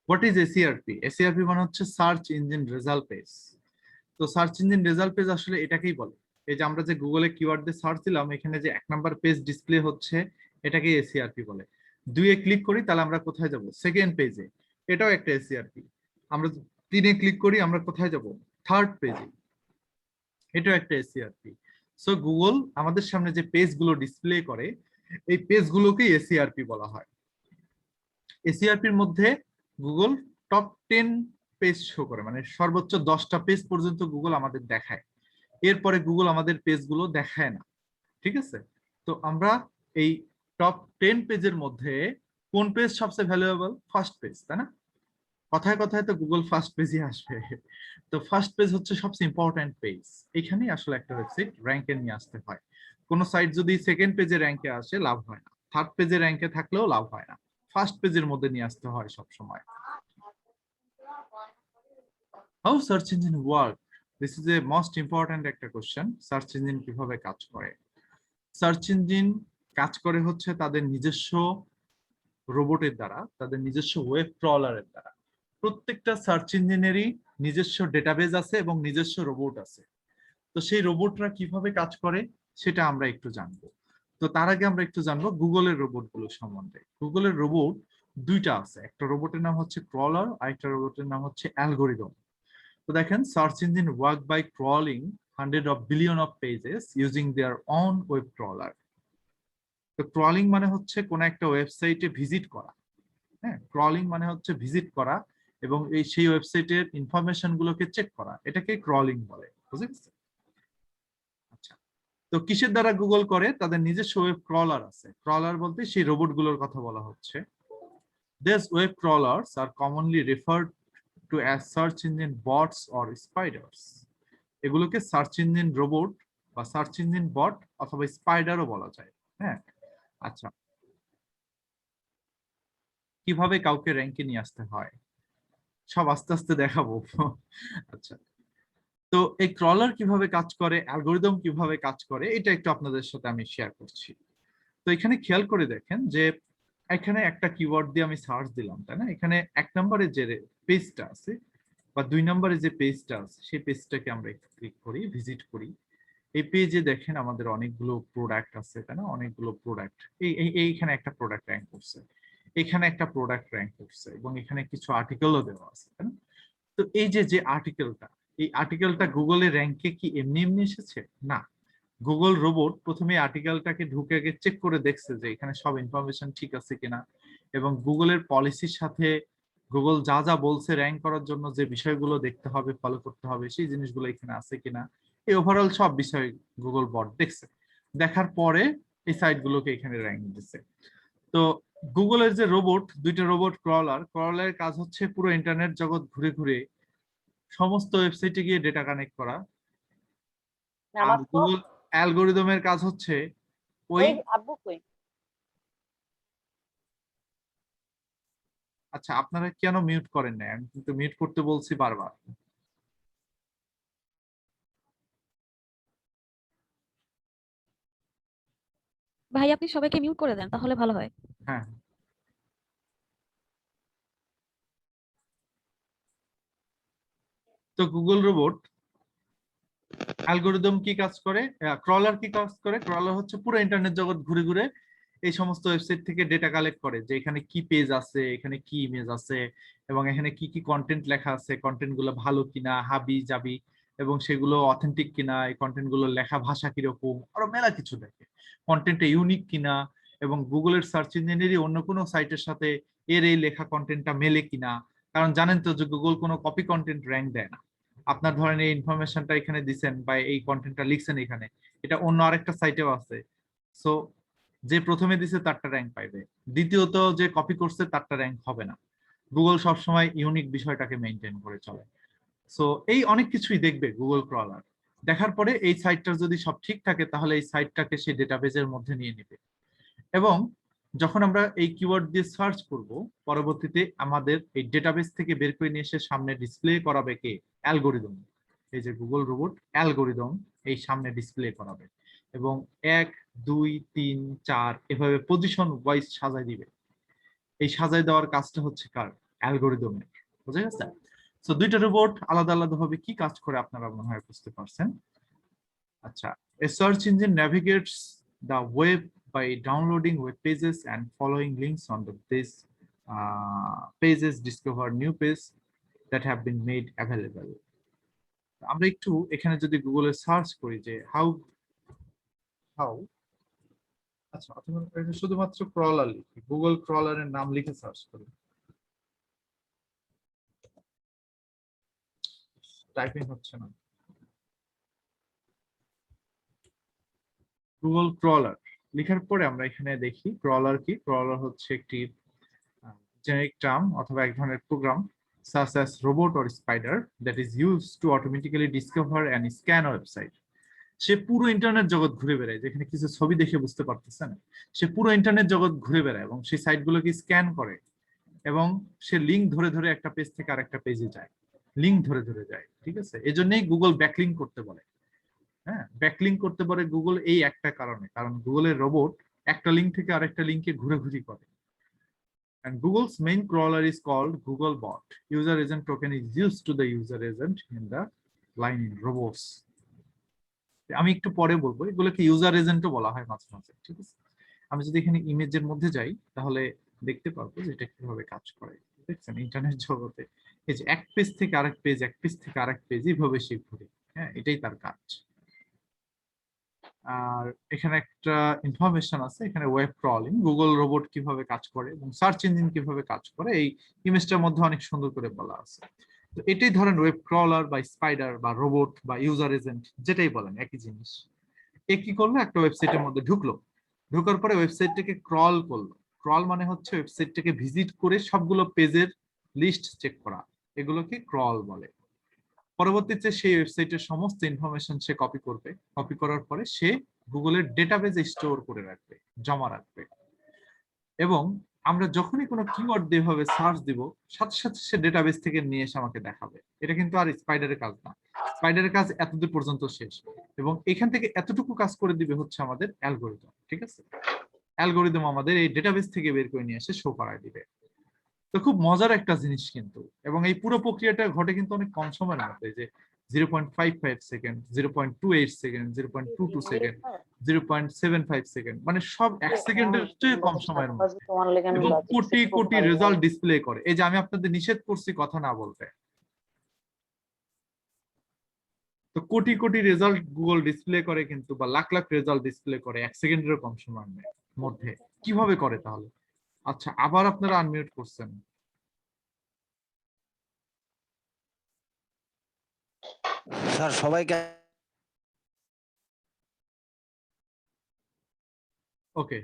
হোয়াট ইজ এসইআরপি? এসইআরপি মানে হচ্ছে সার্চ ইঞ্জিন রেজাল্ট পেজ। তো সার্চ ইঞ্জিন রেজাল্ট পেজ আসলে এটাকেই বলে। এই যে আমরা যে গুগলে কিওয়ার্ড দিয়ে সার্চ দিলাম, এখানে যে 1 নাম্বার পেজ ডিসপ্লে হচ্ছে, এটাকে এসইআরপি বলে। 2-এ ক্লিক করি তাহলে আমরা কোথায় যাব? সেকেন্ড পেজে, এটাও একটা এসইআরপি। আমরা 3-এ ক্লিক করি আমরা কোথায় যাব? থার্ড পেজে, এটাও একটা এসইআরপি। সো গুগল আমাদের সামনে যে পেজগুলো ডিসপ্লে করে, এই পেজগুলোকেই এসইআরপি বলা হয়। এসইআরপির মধ্যে গুগল টপ 10 পেজ শো করে, মানে সর্বোচ্চ 10টা পেজ পর্যন্ত গুগল আমাদের দেখায়। এরপরে গুগল আমাদের পেজগুলো দেখায় না, ঠিক আছে? তো আমরা এই টপ 10 পেজের মধ্যে কোন পেজ সবচেয়ে ভ্যালুয়েবল? ফার্স্ট পেজ, তাই না? কথায় কথায় তো গুগল ফার্স্ট পেজই আসবে। তো ফার্স্ট পেজ হচ্ছে সবচেয়ে ইম্পর্টেন্ট পেজ। এখানেই আসলে একটা ওয়েবসাইট র্যাঙ্কে নিয়ে আসতে হয়। কোন সাইট যদি সেকেন্ড পেজে র্যাঙ্কে আসে লাভ হয় না, থার্ড পেজে র্যাঙ্কে থাকলেও লাভ হয় না, ফার্স্ট পেজের মধ্যে নিয়ে আসতে হয় সব সময়। How search engine work? This is a most important একটা কোশ্চেন। সার্চ ইঞ্জিন কিভাবে কাজ করে? সার্চ ইঞ্জিন কাজ করে হচ্ছে তাদের নিজস্ব রোবটের দ্বারা, তাদের নিজস্ব ওয়েব ক্রলারের দ্বারা। প্রত্যেকটা সার্চ ইঞ্জিনেরই নিজস্ব ডেটাবেজ আছে এবং নিজস্ব রোবট আছে। তো সেই রোবটরা কিভাবে কাজ করে সেটা আমরা একটু জানবো। তো তার আগে আমরা একটু জানবো গুগলের রোবটগুলো সম্বন্ধে। গুগলের রোবট 2টা আছে, একটা রোবটের নাম হচ্ছে ক্রলার, আর একটা রোবটের নাম হচ্ছে অ্যালগোরিদম। তো দেখেন, search engine work by crawling 100 billion of pages using their own web crawler. তো ক্রলিং মানে হচ্ছে কোন একটা ওয়েবসাইটে ভিজিট করা। হ্যাঁ, ক্রলিং মানে হচ্ছে ভিজিট করা এবং সেই ওয়েবসাইটের ইনফরমেশন গুলোকে চেক করা, এটাকে ক্রলিং বলে। বুঝে গেছে? আচ্ছা, তো কিসের দ্বারা গুগল করে? তাদের নিজস্ব ওয়েব ক্রলার আছে। ক্রলার বলতে সেই রোবট গুলোর কথা বলা হচ্ছে। These web crawlers are commonly referred to as search engine bots or spiders. এগুলোকে সার্চ ইঞ্জিন রোবট বা সার্চ ইঞ্জিন বট অথবা স্পাইডারও বলা যায়। হ্যাঁ, আচ্ছা, কিভাবে কাউকে র্যাঙ্কে নিয়ে আসতে হয়? সব আস্তে আস্তে দেখাবো। আচ্ছা, তো এই ক্রলার কিভাবে কাজ করে, অ্যালগোরিদম কিভাবে কাজ করে, এটা একটু আপনাদের সাথে আমি শেয়ার করছি। তো এখানে খেয়াল করে দেখেন যে এখানে একটা কিওয়ার্ড দিয়ে আমি সার্চ দিলাম, তাই না? এখানে 1 নম্বরে যে পেজটা আছে বা 2 নম্বরে যে পেজটা আছে সেই পেজটাকে আমরা একটু ক্লিক করি, ভিজিট করি। এই পেজে দেখেন আমাদের অনেকগুলো প্রোডাক্ট আছে, তাই না? অনেকগুলো প্রোডাক্ট, এইখানে একটা প্রোডাক্ট র্যাঙ্ক করছে, এখানে একটা প্রোডাক্ট র্যাঙ্ক করছে, এবং এখানে কিছু আর্টিকেলও দেওয়া আছে, তাই না? তো এই যে আর্টিকেলটা, এই আর্টিকেলটা গুগলের র্যাঙ্কে কি এমনি এমনি এসেছে? না, গুগল রোবট প্রথমে আর্টিকেলটাকে ঢুকে আগে চেক করে দেখছে যে এখানে সব ইনফরমেশন ঠিক আছে কিনা, এবং গুগলের পলিসির সাথে গুগল যা যা বলছে র্যাঙ্ক করার জন্য যে বিষয়গুলো দেখতে হবে, ফলো করতে হবে, সেই জিনিসগুলো এখানে আছে কিনা, এই ওভারঅল সব বিষয় গুগল বট দেখছে। দেখার পরে এই সাইটগুলোকে এখানে র্যাঙ্ক দিচ্ছে। তো গুগলের যে রোবট, দুইটা রোবট, ক্রলারের কাজ হচ্ছে পুরো ইন্টারনেট জগৎ ঘুরে ঘুরে সমস্ত ওয়েবসাইটে গিয়ে ডেটা কানেক্ট করা, আর গুগল অ্যালগোরিদমের কাজ হচ্ছে ওই, আচ্ছা আপনারা কেন মিউট করেন না? আমি কিন্তু মিউট করতে বলছি বারবার। ভাই আপনি সবাইকে মিউট করে দেন তাহলে ভালো হয়। হ্যাঁ, তো গুগল রোবট অ্যালগোরিদম কি কাজ করে, ক্রলার কি কাজ করে? ক্রলার হচ্ছে পুরো ইন্টারনেট জগৎ ঘুরে ঘুরে এই সমস্ত ওয়েবসাইট থেকে ডেটা কালেক্ট করে যে এখানে কি পেজ আছে, এখানে কি ইমেজ আছে, এবং এখানে কি কি কন্টেন্ট লেখা আছে, কন্টেন্ট গুলো ভালো কিনা, হাবি জাবি, এবং সেগুলো অথেন্টিক কিনা, এই কন্টেন্ট গুলো লেখা ভাষা কিরকম, আরো মেলা কিছু দেখে, কন্টেন্টটা ইউনিক কিনা, এবং গুগলের সার্চ ইঞ্জিনেরই অন্য কোনো সাইটের সাথে এর এই লেখা কন্টেন্টটা মেলে কিনা। কারণ জানেন তো যে গুগল কোনো কপি কন্টেন্ট র্যাঙ্ক দেয় না। আপনার ধরেন এই ইনফরমেশনটা এখানে দিচ্ছেন বা এই কন্টেন্টটা লিখছেন এখানে, এটা অন্য আরেকটা সাইটেও আছে, সো যে প্রথমে দিছে তারটা র্যাঙ্ক পাইবে, দ্বিতীয়ত যে কপি করছে তারটা র্যাঙ্ক হবে না। গুগল সবসময় ইউনিক বিষয়টাকে মেনটেন করে চলে। সো এই অনেক কিছুই দেখবে গুগল ক্রলার, দেখার পরে এই সাইটটা যদি সব ঠিক থাকে তাহলে এই সাইটটাকে সেই ডেটাবেজের মধ্যে নিয়ে নেবে, এবং যখন আমরা এই কিওয়ার্ড দিয়ে সার্চ করব পরবর্তীতে আমাদের এই ডেটাবেস থেকে বের করে নিয়ে এসে সামনে ডিসপ্লে করাবে কে? অ্যালগোরিদম। এই যে গুগল রোবট অ্যালগোরিদম এই সামনে ডিসপ্লে করাবে, এবং 1 2 3 4 এভাবে পজিশন ওয়াইজ সাজাই দিবে। এই সাজাই দেওয়ার কাজটা হচ্ছে কার? অ্যালগোরিদমের। বুঝা গেছে? সো দুইটা রোবট আলাদা আলাদা ভাবে কি কাজ করে আপনারা মনে হয় বুঝতে পারছেন। আচ্ছা, a search engine navigates the web by downloading web pages and following links on these pages discover new pages that have been made available. আমরা একটু এখানে যদি গুগলে সার্চ করি যে হাউ, আচ্ছা অথবা শুধুমাত্র ক্রলার লিখি, গুগল ক্রলারের নাম লিখে সার্চ করি, টাইপিং হচ্ছে না। গুগল ক্রলার লেখার পরে আমরা এখানে দেখি ক্রলার কি। ক্রলার হচ্ছে একটি জেনেরিক টার্ম অথবা এক ধরনের programme such as robot or spider that is used to automatically discover and scan a website. সে পুরো ইন্টারনেট জগৎ ঘুরে বেড়ায়, যেখানে কিছু ছবি দেখে বুঝতে পারতেছেন, সে পুরো ইন্টারনেট জগৎ ঘুরে বেড়ায় এবং সেই সাইটগুলোকে স্ক্যান করে, এবং সে লিঙ্ক ধরে ধরে একটা পেজ থেকে আরেকটা পেজে যায়, লিঙ্ক ধরে ধরে যায়। ঠিক আছে, এজন্যই গুগল ব্যাকলিঙ্ক করতে বলে। হ্যাঁ, ব্যাকলিঙ্ক করতে পারে গুগল এই একটা কারণে, কারণ গুগলের রোবট একটা লিঙ্ক থেকে আরেকটা লিঙ্কে ঘুরে করে। And Google's main crawler is called Googlebot. User agent token is used to the user agent in the line in robots. আমি একটু পরে বলবো, এগুলোকে ইউজার এজেন্টও বলা হয় মাঝে মাঝে। ঠিক আছে, আমি যদি এখানে ইমেজের মধ্যে যাই তাহলে দেখতে পারবো যে এটা কিভাবে কাজ করে। দেখছেন ইন্টারনেট জগতে এই যে এক পেজ থেকে আরেক পেজ, এক পেজ থেকে আরেক পেজ, এইভাবে সে ঘুরে। হ্যাঁ, এটাই তার কাজ। আর এখানে একটা ইনফরমেশন আছে, এখানে ওয়েব ক্রলিং, গুগল রোবট কিভাবে কাজ করে এবং সার্চ ইঞ্জিন কিভাবে কাজ করে এই ইমেজটার মধ্যে অনেক সুন্দর করে বলা আছে। তো এটাই ধরেন ওয়েব ক্রলার বা স্পাইডার বা রোবট বা ইউজার এজেন্ট, যেটাই বলেন একই জিনিস। এ কি করলো, একটা ওয়েবসাইটের মধ্যে ঢুকলো, ঢোকার পরে ওয়েবসাইটটাকে ক্রল করলো। ক্রল মানে হচ্ছে ওয়েবসাইটটাকে ভিজিট করে সবগুলো পেজের লিস্ট চেক করা, এগুলোকে ক্রল বলে। পরবর্তীতে সেই ওয়েবসাইটের সমস্ত ইনফরমেশন সে কপি করবে, কপি করার পরে সে গুগলের ডেটাবেজে স্টোর করে রাখবে, জমা রাখবে, এবং আমরা যখনই কোনো কিওয়ার্ড দিয়ে ভাবে সার্চ দিব, সাথে সাথে সে ডেটাবেস থেকে নিয়ে এসে আমাকে দেখাবে। এটা কিন্তু আর স্পাইডারের কাজ না, স্পাইডারের কাজ এতদূর পর্যন্ত শেষ, এবং এখান থেকে এতটুকু কাজ করে দিবে হচ্ছে আমাদের অ্যালগোরিদম। ঠিক আছে, অ্যালগোরিদম আমাদের এই ডেটাবেস থেকে বের করে নিয়ে এসে শো করায় দিবে। তো খুব মজার একটা জিনিস কিন্তু, এবং এই পুরো প্রক্রিয়াটা ঘটে কিন্তু অনেক কম সময়ের মধ্যে, যে 0.55 সেকেন্ড, 0.28 সেকেন্ড, 0.22 সেকেন্ড, 0.75 সেকেন্ড, মানে সব 1 সেকেন্ডের চেয়ে কম সময়ের মধ্যে, এবং কোটি কোটি রেজাল্ট ডিসপ্লে করে। এই যে আমি আপনাদের নিষেধ করছি কথা না বলতে, তো crore crore result Google display করে কিন্তু, বা লাখ লাখ রেজাল্ট ডিসপ্লে করে 1 সেকেন্ডেরও কম সময়ের মধ্যে। কিভাবে করে তাহলে? আচ্ছা, আবার আপনারা আনমিউট করছেন। স্যার সবাইকে ওকে,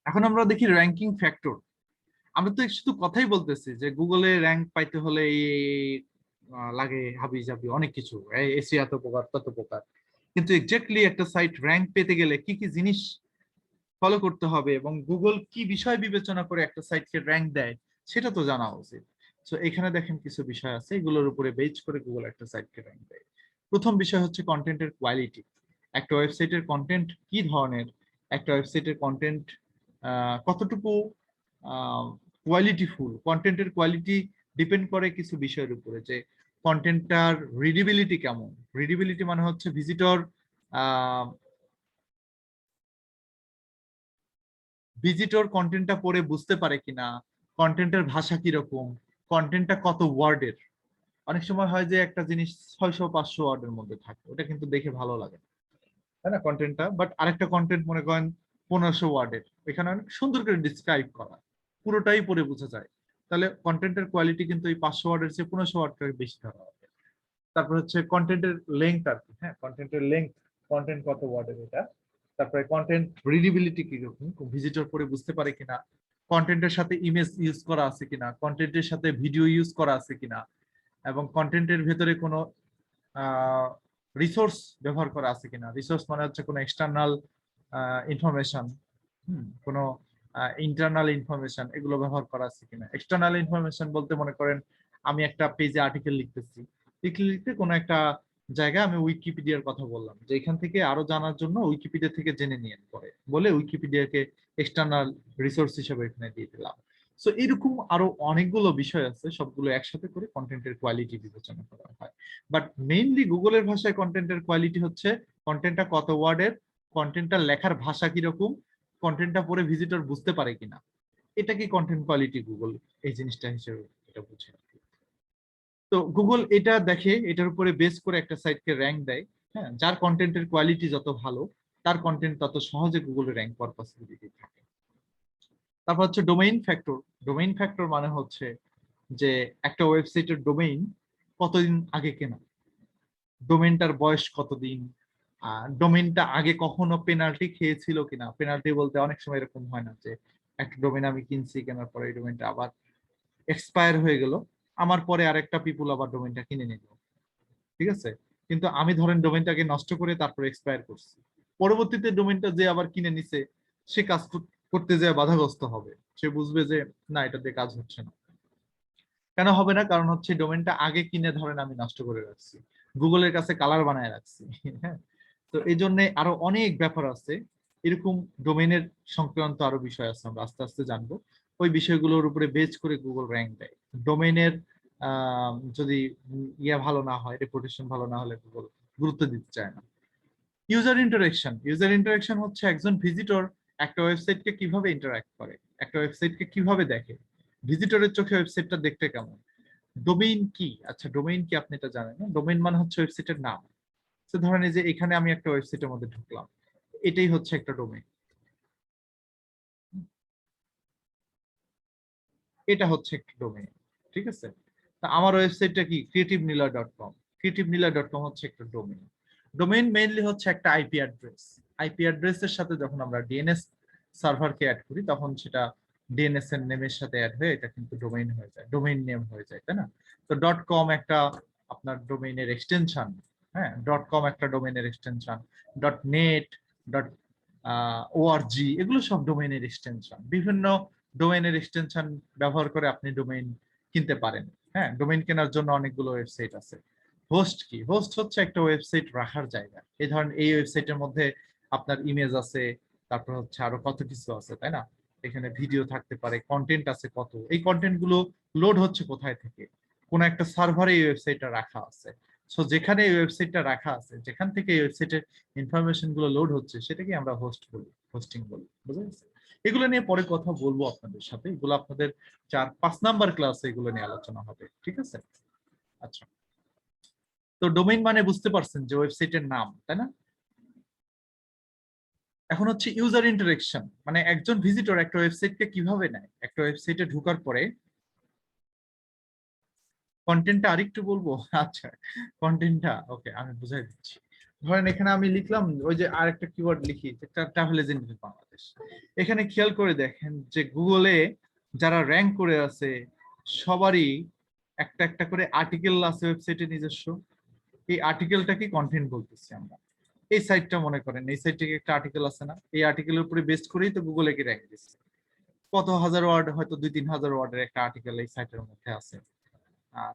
এখন আমরা দেখি র্যাঙ্কিং ফ্যাক্টর। আমরা তো শুধু কথাই বলতেছি যে গুগলে র্যাঙ্ক পাইতে হলে এই লাগে হাবি জাবি অনেক কিছু, এসিয়া এত প্রকার তত প্রকার, কিন্তু এক্স্যাক্টলি একটা সাইট র্যাঙ্ক পেতে গেলে কি কি জিনিস ফলো করতে হবে, এবং গুগল কি বিষয় বিবেচনা করে একটা সাইটকে র্যাঙ্ক দেয়, সেটা তো জানা উচিত। তো এখানে দেখেন কিছু বিষয় আছে, এগুলোর উপরে বেস করে গুগল একটা সাইটকে র্যাঙ্ক দেয়। প্রথম বিষয় হচ্ছে কন্টেন্টের কোয়ালিটি। একটা ওয়েবসাইটের কন্টেন্ট কি ধরনের, একটা ওয়েবসাইটের কন্টেন্ট কতটুকু কোয়ালিটিফুল। কন্টেন্টের কোয়ালিটি ডিপেন্ড করে কিছু বিষয়ের উপরে, যে কন্টেন্টটার রিডিবিলিটি কেমন। রিডিবিলিটি মানে হচ্ছে ভিজিটর কন্টেন্টটা পড়ে বুঝতে পারে কিনা, কন্টেন্টের ভাষা কিরকম, কন্টেন্টটা কত ওয়ার্ডের। অনেক সময় হয় যে একটা জিনিস 600-500 ওয়ার্ডের মধ্যে থাকে, ওটা কিন্তু দেখে ভালো লাগে, তাই না কন্টেন্টটা, বাট আরেকটা কন্টেন্ট মনে করেন 1500 ওয়ার্ডের, এখানে অনেক সুন্দর করে ডিসক্রাইব করা, পুরোটাই পড়ে বোঝা যায়। তাহলে কন্টেন্টের কোয়ালিটি কিন্তু এই 500 ওয়ার্ডের চেয়ে 1500 ওয়ার্ডটাকে বেশি ধরা হবে। তারপর হচ্ছে কন্টেন্টের লেংথ আর কি, হ্যাঁ কন্টেন্টের লেংথ, কন্টেন্ট কত ওয়ার্ডের এটা। তারপরে কন্টেন্ট রিডিবিলিটি কিরকম, ভিজিটর পড়ে বুঝতে পারে কিনা, কন্টেন্টের সাথে ইমেজ ইউজ করা আছে কিনা, কন্টেন্টের সাথে ভিডিও ইউজ করা আছে কিনা, এবং কন্টেন্টের ভেতরে কোনো রিসোর্স ব্যবহার করা আছে কিনা। রিসোর্স মানে হচ্ছে কোনো এক্সটার্নাল ইনফরমেশন, কোনো ইন্টারনাল ইনফরমেশন, এগুলো ব্যবহার করা আছে কিনা। এক্সটার্নাল ইনফরমেশন বলতে মনে করেন আমি একটা পেজে আর্টিকেল লিখতেছি, লিখতে কোনো একটা জায়গায় আমি উইকিপিডিয়ার কথা বললাম, যে এখান থেকে আরো জানার জন্য উইকিপিডিয়া থেকে জেনে নিয়ে পরে বলে উইকিপিডিয়াকে এক্সটার্নাল রিসোর্স হিসেবে এখানে দিয়ে দিলাম। সো এরকম আরো অনেকগুলো বিষয় আছে, সবগুলো একসাথে করে কন্টেন্টের কোয়ালিটি বিবেচনা করা হয়। বাট মেইনলি গুগলের ভাষায় কন্টেন্টের কোয়ালিটি হচ্ছে কন্টেন্টটা কত ওয়ার্ডের, কন্টেন্টটা লেখার ভাষা কিরকম, কন্টেন্টটা পড়ে ভিজিটর বুঝতে পারে কিনা, এটা কি কন্টেন্ট কোয়ালিটি গুগল এই জিনিসটা হিসেবে এটা বুঝে। তো গুগল এটা দেখে, এটার উপরে বেস করে একটা সাইটকে র্যাঙ্ক দেয়। হ্যাঁ, যার কন্টেন্টের কোয়ালিটি যত ভালো, তার কন্টেন্ট তত সহজে গুগলে র্যাঙ্ক পাওয়ার পসিবিলিটি থাকে। তারপর হচ্ছে ডোমেইন ফ্যাক্টর। ডোমেইন ফ্যাক্টর মানে হচ্ছে যে একটা ওয়েবসাইটের ডোমেইন কতদিন আগে কেনা, ডোমেইনটার বয়স কতদিন, ডোমেইনটা আগে কখনো পেনাল্টি খেয়েছিল কিনা। পেনাল্টি বলতে অনেক সময় এরকম হয় না যে একটা ডোমেইন আমি কিনছি, কেনার পরে এই ডোমেইনটা আবার এক্সপায়ার হয়ে গেল, আমার পরে আরেকটা পিপুল আবার ডোমেইনটা কিনে নিল, ঠিক আছে, কিন্তু আমি ধরেন ডোমেইনটাকে নষ্ট করে তারপর এক্সপায়ার করছি, পরবর্তীতে ডোমেইনটা যে আবার কিনে নিছে সে কাজ করতে যায় বাধাগ্রস্ত হবে, সে বুঝবে যে না এটা দিয়ে কাজ হচ্ছে না। কেন হবে না? কারণ হচ্ছে ডোমেইনটা আগে কিনে ধরেন আমি নষ্ট করে রাখছি, গুগলের কাছে কালার বানায় রাখছি। হ্যাঁ, তো এই জন্য আরো অনেক ব্যাপার আছে, এরকম ডোমেইনের সংক্রান্ত আরো বিষয় আছে, আমরা আস্তে আস্তে জানবো। ওই বিষয়গুলোর উপরে বেস করে গুগল র্যাঙ্ক দেয়। ডোমেইনের যদি ভালো না হয়, রেপুটেশন ভালো না হলে গুগল গুরুত্ব দিতে চায় না। User interaction. ইউজার ইন্টারেকশন হচ্ছে একজন ভিজিটর একটা ওয়েবসাইটকে কিভাবে ইন্টারঅ্যাক্ট করে, একটা ওয়েবসাইটকে কিভাবে দেখে, ভিজিটরের চোখে ওয়েবসাইটটা দেখতে কেমন। ডোমেইন কি? আচ্ছা, ডোমেইন কি আপনি এটা জানেন না? ডোমেইন মানে হচ্ছে ওয়েবসাইটের নাম। তো ধরেন এই যে এখানে আমি একটা ওয়েবসাইটের মধ্যে ঢুকলাম, এটাই হচ্ছে একটা ডোমেইন, এটা হচ্ছে একটা ডোমেইন, ঠিক আছে। তা আমার ওয়েবসাইটটা কি creativenila.com, creativenila.com হচ্ছে একটা ডোমেইন। ডোমেইন মেইনলি হচ্ছে একটা আইপি অ্যাড্রেস। আইপি অ্যাড্রেসের সাথে যখন আমরা ডিএনএস সার্ভারকে অ্যাড করি, তখন সেটা ডিএনএস এর নেমের সাথে অ্যাড হয়ে এটা কিন্তু ডোমেইন হয়ে যায়, ডোমেইন নেম হয়ে যায়, তাই না? তো .com একটা আপনার ডোমেইনের এক্সটেনশন, হ্যাঁ, .com একটা ডোমেইনের এক্সটেনশন, .net, ওআরজি, এগুলো সব ডোমেইনের এক্সটেনশন। বিভিন্ন ডোমেইনের এক্সটেনশন ব্যবহার করে আপনি ডোমেইন কিনতে পারেন। হ্যাঁ, ডোমেইন কেনার জন্য অনেকগুলো ওয়েবসাইট আছে। হোস্ট কি? হোস্ট হচ্ছে একটা ওয়েবসাইট রাখার জায়গা। এই ধরেন এই ওয়েবসাইটের মধ্যে আপনার ইমেজ আছে, তারপর হচ্ছে আরো কত কিছু আছে, তাই না? এখানে ভিডিও থাকতে পারে, কন্টেন্ট আছে কত। এই কন্টেন্ট গুলো লোড হচ্ছে কোথায় থেকে? কোন একটা সার্ভারে এই ওয়েবসাইটটা রাখা আছে। সো যেখানে এই ওয়েবসাইটটা রাখা আছে, যেখান থেকে এই ওয়েবসাইটের ইনফরমেশন গুলো লোড হচ্ছে, সেটাকে আমরা হোস্ট বলি, হোস্টিং বলি। বুঝা গেছে? এগুলো নিয়ে পরে কথা বলবো আপনাদের সাথে। এগুলো আপনাদের 4-5 নাম্বার ক্লাসে এগুলো নিয়ে আলোচনা হবে। ঠিক আছে? আচ্ছা, তো ডোমেইন মানে বুঝতে পারছেন যে ওয়েবসাইটের নাম, তাই না? এখন হচ্ছে ইউজার ইন্টারেকশন, মানে একজন ভিজিটর একটা ওয়েবসাইটকে কিভাবে নেয়। একটা ওয়েবসাইটে ঢোকার পরে কন্টেন্টটা আরেকটু বলবো। আচ্ছা, কন্টেন্টটা ওকে, আমি বুঝাই দিচ্ছি। ধরেন এখানে আমি লিখলাম ওই যে আরেকটা কিওয়ার্ড লিখি, ট্রাভেল এজেন্ট বাংলাদেশ। এখানে খেয়াল করে দেখেন যে গুগলে যারা র্যাঙ্ক করে আছে সবারই একটা একটা করে আর্টিকেল আছে ওয়েবসাইটে নিজস্ব। এই আর্টিকেলটাকে কন্টেন্ট বলতেছি আমরা। এই সাইটটা মনে করেন, এই সাইটে একটা আর্টিকেল আছে না, এই আর্টিকেলের উপরে বেস করেই তো গুগলে কি র্যাঙ্ক দিচ্ছে। কত হাজার ওয়ার্ড, হয়তো 2-3 হাজার ওয়ার্ডের একটা আর্টিকেল এই সাইটের মধ্যে আছে।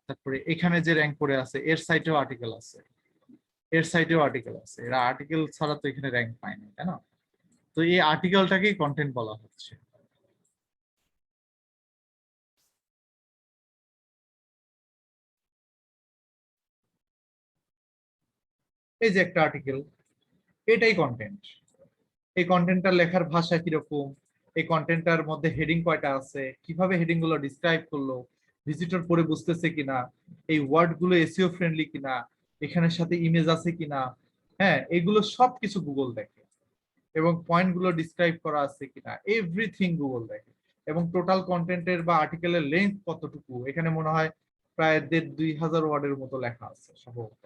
তারপরে এখানে যে র্যাঙ্ক করে আছে এর সাইটেও আর্টিকেল আছে, এর সাইটেও আর্টিকেল আছে। এরা আর্টিকেল ছাড়া তো এখানে র্যাঙ্ক পায় না, তাই না? তো এই আর্টিকেলটাকেই কন্টেন্ট বলা হচ্ছে। এই যে একটা আর্টিকেল, এটাই কন্টেন্ট। এই কন্টেন্টটা লেখার ভাষা কিরকম, এই কন্টেন্টটার মধ্যে হেডিং কয়টা আছে, কিভাবে হেডিং গুলো ডিসক্রাইব করলো, ভিজিটর পড়ে বুঝতেছে কিনা, এই ওয়ার্ড গুলো এসইও ফ্রেন্ডলি কিনা, এখানের সাথে ইমেজ আছে কিনা। হ্যাঁ, এগুলো সবকিছু গুগল দেখে। এবং পয়েন্ট গুলো ডিসক্রাইব করা আছে কিনা, এভরিথিং গুগল দেখে। এবং টোটাল কন্টেন্টের বা আর্টিকেলের লেন্থ কতটুকু, এখানে মনে হয় প্রায় 1,500-2 হাজার ওয়ার্ডের মতো লেখা আছে সম্ভবত।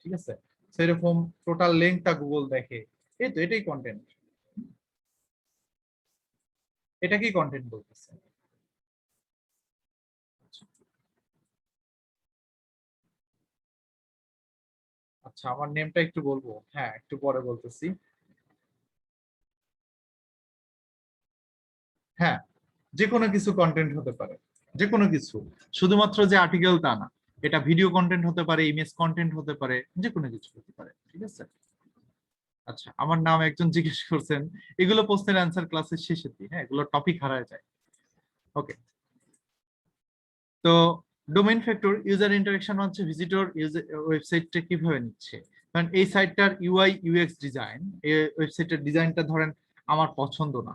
ঠিক আছে? সেরকম টোটাল লেন্থটা গুগল দেখে। এই তো এটাই কন্টেন্ট। এটা কি কন্টেন্ট বলতেছে? আচ্ছা, আমার নেমটা একটু বলবো, হ্যাঁ একটু পরে বলতেছি। হ্যাঁ, যে কোনো কিছু কন্টেন্ট হতে পারে, যে কোনো কিছু। শুধুমাত্র যে আর্টিকেল তা না, এটা ভিডিও কন্টেন্ট হতে পারে, ইমেজ কন্টেন্ট হতে পারে, যে কোনো কিছু হতে পারে। ঠিক আছে? আচ্ছা, আমার নাম একজন জিজ্ঞেস করছেন, এগুলো প্রশ্নের অ্যান্সার ক্লাসের শেষের দিন। হ্যাঁ, এগুলো টপিক হারায় যায়। ওকে, তো ডোমেইন ফ্যাক্টর, ইউজার ইন্টারেকশন হচ্ছে ভিজিটর ওয়েবসাইটটা কিভাবে নিচ্ছে। কারণ এই সাইটটার ইউআই ইউএক্স ডিজাইন, এই ওয়েবসাইটের ডিজাইনটা ধরেন আমার পছন্দ না,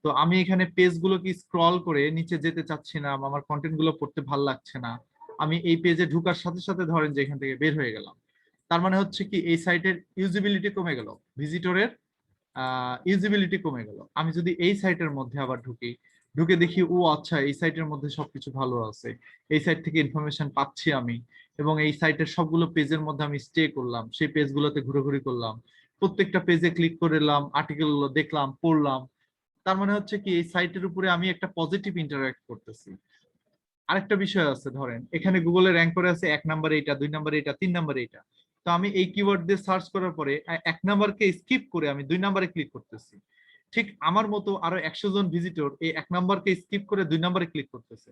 তো আমি এখানে পেজ গুলোকে স্ক্রল করে নিচে যেতে চাচ্ছি না, আমার কন্টেন্ট গুলো পড়তে ভালো লাগছে না, আমি এই পেজে ঢোকার সাথে সাথে ধরেন যে এখান থেকে বের হয়ে গেলাম। তার মানে হচ্ছে কি এই সাইটের ইউজিবিলিটি কমে গেল, ভিজিটরের ইউজিবিলিটি কমে গেল। আমি যদি এই সাইটের মধ্যে আবার ঢুকি, ঢুকে দেখি ও আচ্ছা এই সাইটের মধ্যে সবকিছু ভালো আছে, এই সাইট থেকে ইনফরমেশন পাচ্ছি আমি, এবং এই সাইটের সবগুলো পেজের মধ্যে আমি স্টে করলাম, সেই পেজগুলোতে ঘুরে করলাম, প্রত্যেকটা পেজে ক্লিক করলাম, আর্টিকেল গুলো দেখলাম, পড়লাম। তার মানে হচ্ছে কি এই সাইটের উপরে আমি একটা পজিটিভ ইন্টারঅ্যাক্ট করতেছি। আরেকটা বিষয় আছে, ধরেন এখানে গুগলে র্যাঙ্ক করে আছে 1 নাম্বার এইটা, 2 নাম্বার এইটা, 3 নাম্বার এইটা। তো আমি এই কিওয়ার্ড দিয়ে সার্চ করার পরে 1 নাম্বারকে স্কিপ করে আমি 2 নাম্বারে ক্লিক করতেছি। ঠিক আমার মতো আরো 100 জন ভিজিটর এই 1 নাম্বারকে স্কিপ করে 2 নাম্বারে ক্লিক করতেছে।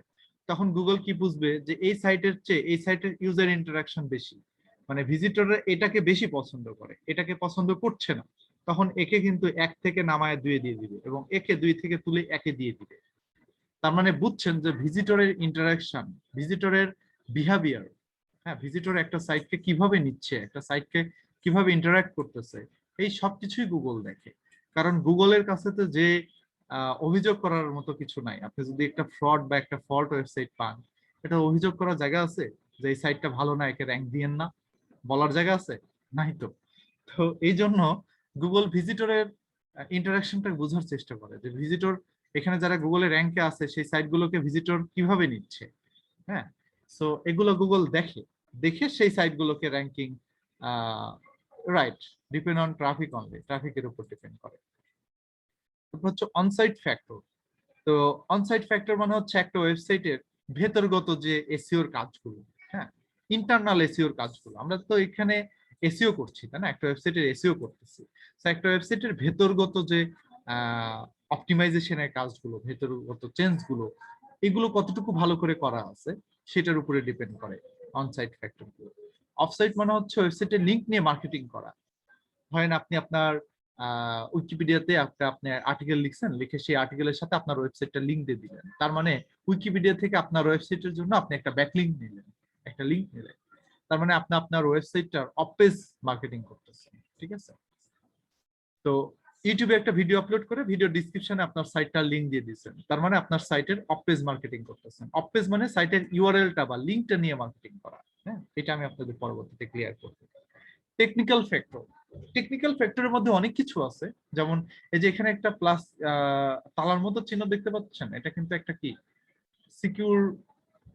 তখন গুগল কি বুঝবে যে এই সাইটের চেয়ে এই সাইটের ইউজার ইন্টারাকশন বেশি, মানে ভিজিটররা এটাকে বেশি পছন্দ করে, এটাকে পছন্দ করছে না। তখন একে কিন্তু 1 থেকে নামায় 2 দিয়ে দিবে, এবং একে 2 থেকে তুলে 1-এ দিয়ে দিবে। তার মানে বুঝছেন যে ভিজিটরের ইন্টারাকশন, ভিজিটরের বিহেভিয়ার, হ্যাঁ, ভিজিটর একটা সাইটকে কিভাবে নিচ্ছে, একটা সাইটকে কিভাবে ইন্টারাক্ট করতেছে, এই সবকিছুই গুগল দেখে। কারণ গুগলের কাছে তো যে অভিযোগ করার মতো কিছু নাই। আপনি যদি একটা ফ্রড বা একটা ফল্ট ওয়েবসাইট পান, এটা অভিযোগ করার জায়গা আছে যে এই সাইটটা ভালো না, একে র্যাঙ্ক দিয়েন না, বলার জায়গা আছে? নাই তো। তো এই জন্য গুগল ভিজিটরের ইন্টারাকশনটা বোঝার চেষ্টা করে যে ভিজিটর এখানে যারা গুগলে র্যাঙ্কে আছে সেই সাইটগুলোকে ভিজিটর কিভাবে নিচ্ছে। হ্যাঁ, সো এগুলো গুগল দেখে, দেখে সেই সাইটগুলোকে ranking, right, depend on traffic only, ট্রাফিকের উপর ডিপেন্ড করে। তারপর হচ্ছে অনসাইট ফ্যাক্টর। তো অনসাইট ফ্যাক্টর মানে হচ্ছে একটা ওয়েবসাইটের ভেতরগত যে এসইওর কাজগুলো, হ্যাঁ, ইন্টারনাল এসইওর কাজগুলো। আমরা তো এখানে এসইও করছি, তাই না? একটা ওয়েবসাইটের এসইও করতেছি। তো একটা ওয়েবসাইটের ভেতরগত যে অপটিমাইজেশনের কাজগুলো, ভেতরগত চেঞ্জগুলো, এগুলো কতটুকু ভালো করে করা আছে সেটার উপরে ডিপেন্ড করে অনসাইট ফ্যাক্টরগুলো। অফসাইট মানে হচ্ছে ওয়েবসাইটের লিংক নিয়ে মার্কেটিং করা। ধরেন আপনি আপনার উইকিপিডিয়াতে আপনি আর্টিকেল লিখছেন, লিখে সেই আর্টিকেলের সাথে আপনার ওয়েবসাইটটা লিংক দিয়ে দিলেন। তার মানে উইকিপিডিয়া থেকে আপনার ওয়েবসাইটের জন্য আপনি একটা ব্যাকলিংক নিলেন, একটা লিংক নিলেন। তার মানে আপনি আপনার ওয়েবসাইটটার অফ পেজ মার্কেটিং করতেছেন, ঠিক আছে? তো ইউটিউবে একটা ভিডিও আপলোড করে ভিডিও ডেসক্রিপশনে আপনার সাইটটার লিংক দিয়ে দিয়েছেন, তার মানে আপনার সাইটের অফ পেজ মার্কেটিং করতেছেন। অফ পেজ মানে সাইটের ইউআরএলটা বা লিংকটা নিয়ে মার্কেটিং করা। হ্যাঁ, এটা আমি আপনাদের পরবর্তীতে ক্লিয়ার করব। টেকনিক্যাল ফ্যাক্টর, টেকনিক্যাল ফ্যাক্টরের মধ্যে অনেক কিছু আছে। যেমন এই যে এখানে একটা প্লাস তালার মতো চিহ্ন দেখতে পাচ্ছেন, এটা কিন্তু একটা কি সিকিউর,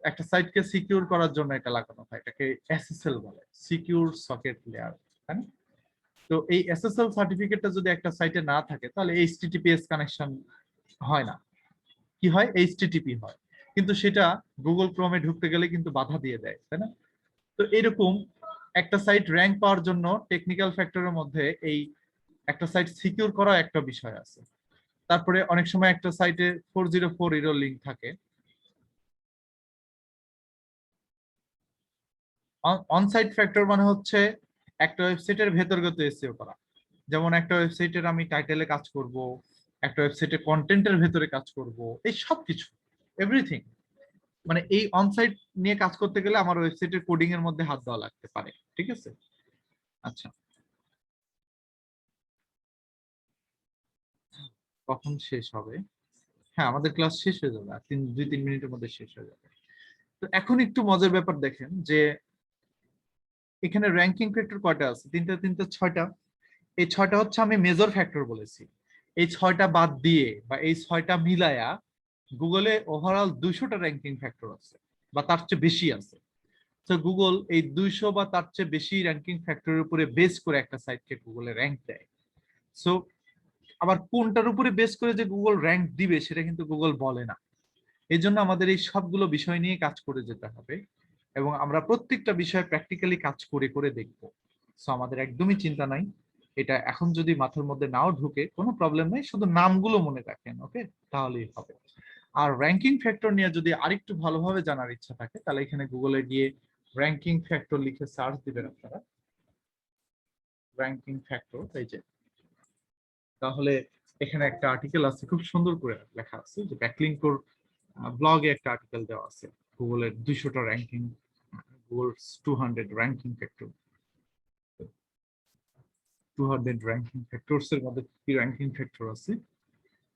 একটা সাইটকে সিকিউর করার জন্য এটা লাগানো হয়। এটাকে এসএসএল বলে, সিকিউর সকেট লেয়ার, তাই না? তো এই এসএসএল সার্টিফিকেটটা যদি একটা সাইটে না থাকে তাহলে এইচটিটিপিএস কানেকশন হয় না। কি হয়? এইচটিটিপি হয়, কিন্তু সেটা গুগল ক্রোমে ঢুকতে গেলে কিন্তু বাধা দিয়ে দেয়, তাই না? তো এরকম একটা সাইট র‍্যাঙ্ক পাওয়ার জন্য টেকনিক্যাল ফ্যাক্টরের মধ্যে এই একটা সাইট সিকিউর করা একটা বিষয় আছে। তারপরে অনেক সময় একটা সাইটে 404 এরর লিংক থাকে। অনসাইট ফ্যাক্টর মানে হচ্ছে একটা ওয়েবসাইটের ভেতরগত এসইও করা। যেমন একটা ওয়েবসাইটের আমি টাইটেলে কাজ করব, একটা ওয়েবসাইটের কন্টেন্টের ভেতরে কাজ করব, এই সব কিছু এভরিথিং। মানে এই অনসাইট নিয়ে কাজ করতে গেলে আমার ওয়েবসাইটের কোডিং এর মধ্যে হাত দেওয়া লাগতে পারে, ঠিক আছে? আচ্ছা, কখন শেষ হবে? হ্যাঁ, আমাদের ক্লাস শেষ হয়ে যাবে, আর 2-3 মিনিটের মধ্যে শেষ হয়ে যাবে। তো এখন একটু মজার ব্যাপার দেখেন যে এখানে র্যাঙ্কিং ফ্যাক্টর কয়টা আছে? 3টা 6টা। এই 6টা হচ্ছে আমি মেজর ফ্যাক্টর বলেছি। এই 6টা বাদ দিয়ে বা এই 6টা মিলায়া গুগলে ওভারঅল 200টা র্যাঙ্কিং ফ্যাক্টর আছে বা তার চেয়ে বেশি আছে। তো গুগল এই 200 বা তার চেয়ে বেশি র্যাঙ্কিং ফ্যাক্টরের উপরে বেস করে একটা সাইটকে গুগলে র্যাঙ্ক দেয়। সো আবার কোনটার উপরে বেস করে যে গুগল র্যাঙ্ক দিবে সেটা কিন্তু গুগল বলে না। এই জন্য আমাদের এই সবগুলো বিষয় নিয়ে কাজ করে যেতে হবে এবং আমরা প্রত্যেকটা বিষয়ে প্র্যাকটিক্যালি কাজ করে করে দেখব। সো আমাদের একদমই চিন্তা নাই, এটা এখন যদি মাথার মধ্যে নাও ঢুকে কোনো প্রবলেম নেই, শুধু নামগুলো মনে রাখেন, ওকে? তাহলেই হবে। আর র্যাঙ্কিং ফ্যাক্টর নিয়ে যদি আরেকটু ভালোভাবে জানার ইচ্ছা থাকে তাহলে এখানে গুগলে গিয়ে র্যাঙ্কিং ফ্যাক্টর লিখে সার্চ দিবেন আপনারা, র্যাঙ্কিং ফ্যাক্টর, এই যে। তাহলে এখানে একটা আর্টিকেল আছে, খুব সুন্দর করে লেখা আছে যে ব্যাকলিংকর ব্লগে একটা আর্টিকেল দেওয়া আছে গুগলের 200টা ranking, Google's 200 ranking factor. 200 ranking factors এর মধ্যে কি ranking factor আছে?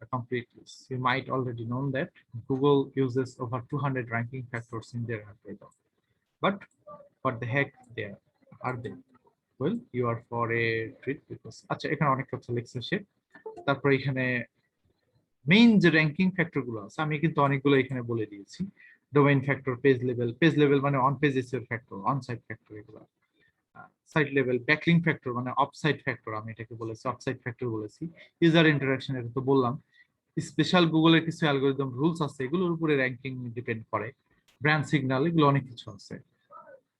A complete list. You might already know that Google uses over 200 ranking factors in their algorithm. But what the heck are they? Well, you are for a treat because আচ্ছা, এখানে অনেক কথা লিখছে সে। তারপর এখানে main যে ranking factor গুলো আছে আমি কিন্তু অনেকগুলো এখানে বলে দিয়েছি। ডোমেইন ফ্যাক্টর, পেজ লেভেল মানে on page SEO factor, on site factor, এগুলো সাইট লেভেল, ব্যাকলিং ফ্যাক্টর মানে অফ সাইট ফ্যাক্টর, আমি এটাকে বলেছি অফ সাইট ফ্যাক্টর বলেছি। ইউজার ইন্টারঅ্যাকশন, এটা তো বললাম। স্পেশাল গুগলের কিছু অ্যালগরিদম রুলস আছে, এগুলোর উপরে র্যাঙ্কিং ডিপেন্ড করে। ব্র্যান্ড সিগন্যাল, এগুলো অনেক কিছু আছে।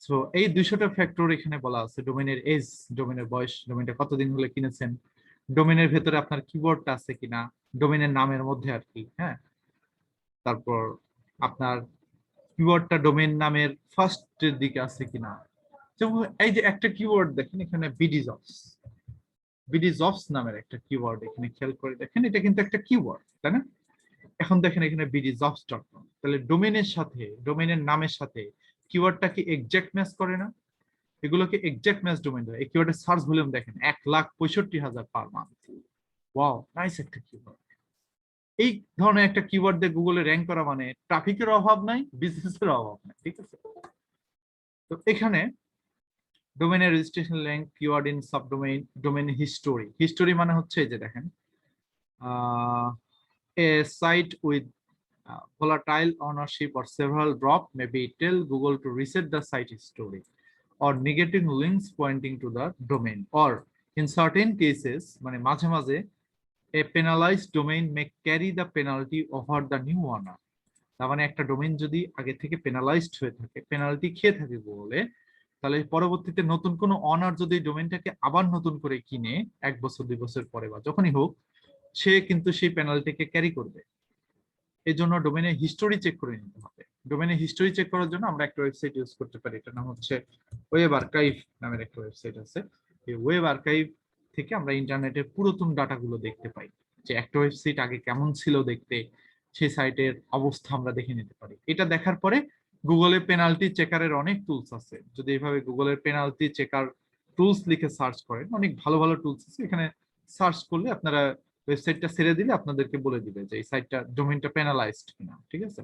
সো এই 200টা ফ্যাক্টর এখানে বলা আছে। ডোমেইনের এজ, ডোমেইনের বয়স, ডোমেইনটা কতদিন হলে কিনেছেন, ডোমেইনের ভেতরে আপনার কিওয়ার্ডটা আছে কিনা, ডোমেইনের নামের মধ্যে আর কি, হ্যাঁ। তারপর আপনার কিওয়ার্ডটা ডোমেইন নামের ফার্স্টের দিকে আছে কিনা। যেমন এই যে একটা কিওয়ার্ড দেখেন এখানে বিডিজবস নামের একটা কিওয়ার্ড এখানে খেয়াল করে দেখেন, এটা কিন্তু একটা কিওয়ার্ড, তাই না? এখন দেখেন এখানে bdjobs.com, তাহলে ডোমেইনের সাথে, ডোমেইনের নামের সাথে কিওয়ার্ডটা কি এক্সাক্ট ম্যাচ করে না? এগুলোকে এক্সাক্ট ম্যাচ ডোমেইন দেয়। এই কিওয়ার্ডের সার্চ ভলিউম দেখেন 1,65,000 পার মান্থ। ওয়াও, নাইস একটা কিওয়ার্ড। এই ধরনের একটা কিওয়ার্ড দিয়ে গুগলে র্যাঙ্ক করা মানে ট্রাফিকের অভাব নাই, বিজনেসের অভাব নাই, ঠিক আছে? তো এখানে ডোমেইনের registration link, keyword in subdomain, domain history মানে হচ্ছে এই যে দেখেন a site with volatile ownership or several drop maybe tell Google to reset the site history or negative links pointing to the domain, or in certain cases মানে মাঝে মাঝে a penalized domain may carry the penalty over the new owner. তার মানে একটা domain যদি আগে থেকে penalised হয়ে থাকে, পেনাল্টি খেয়ে থাকে বলে, তাহলে পরবর্তীতে নতুন কোনো অনার যদি ডোমেইনটাকে আবার নতুন করে কিনে 1 বছর 2 বছর পরে বা যখনই হোক, সে কিন্তু সেই পেনাল্টিকে ক্যারি করবে। এই জন্য ডোমেইনের হিস্টোরি চেক করে নিতে হবে। ডোমেইনের হিস্টোরি চেক করার জন্য আমরা একটা ওয়েবসাইট ইউজ করতে পারি, এটার নাম হচ্ছে ওয়েব আর্কাইভ নামের একটা ওয়েবসাইট আছে। এই ওয়েব আর্কাইভ থেকে আমরা ইন্টারনেটের পুরাতন ডাটাগুলো দেখতে পাই, যে একটা ওয়েবসাইট আগে কেমন ছিল দেখতে, সেই সাইটের অবস্থা আমরা দেখে নিতে পারি। এটা দেখার পরে গুগলে পেনাল্টি চেকারের অনেক টুলস আছে, যদি এইভাবে গুগলের পেনাল্টি চেকার টুলস লিখে সার্চ করেন, অনেক ভালো ভালো টুলস আছে, এখানে সার্চ করলে আপনারা ওয়েবসাইটটা ছেড়ে দিলে আপনাদেরকে বলে দিবে যে এই সাইটটা ডোমেইনটা পেনালাইজড কিনা, ঠিক আছে?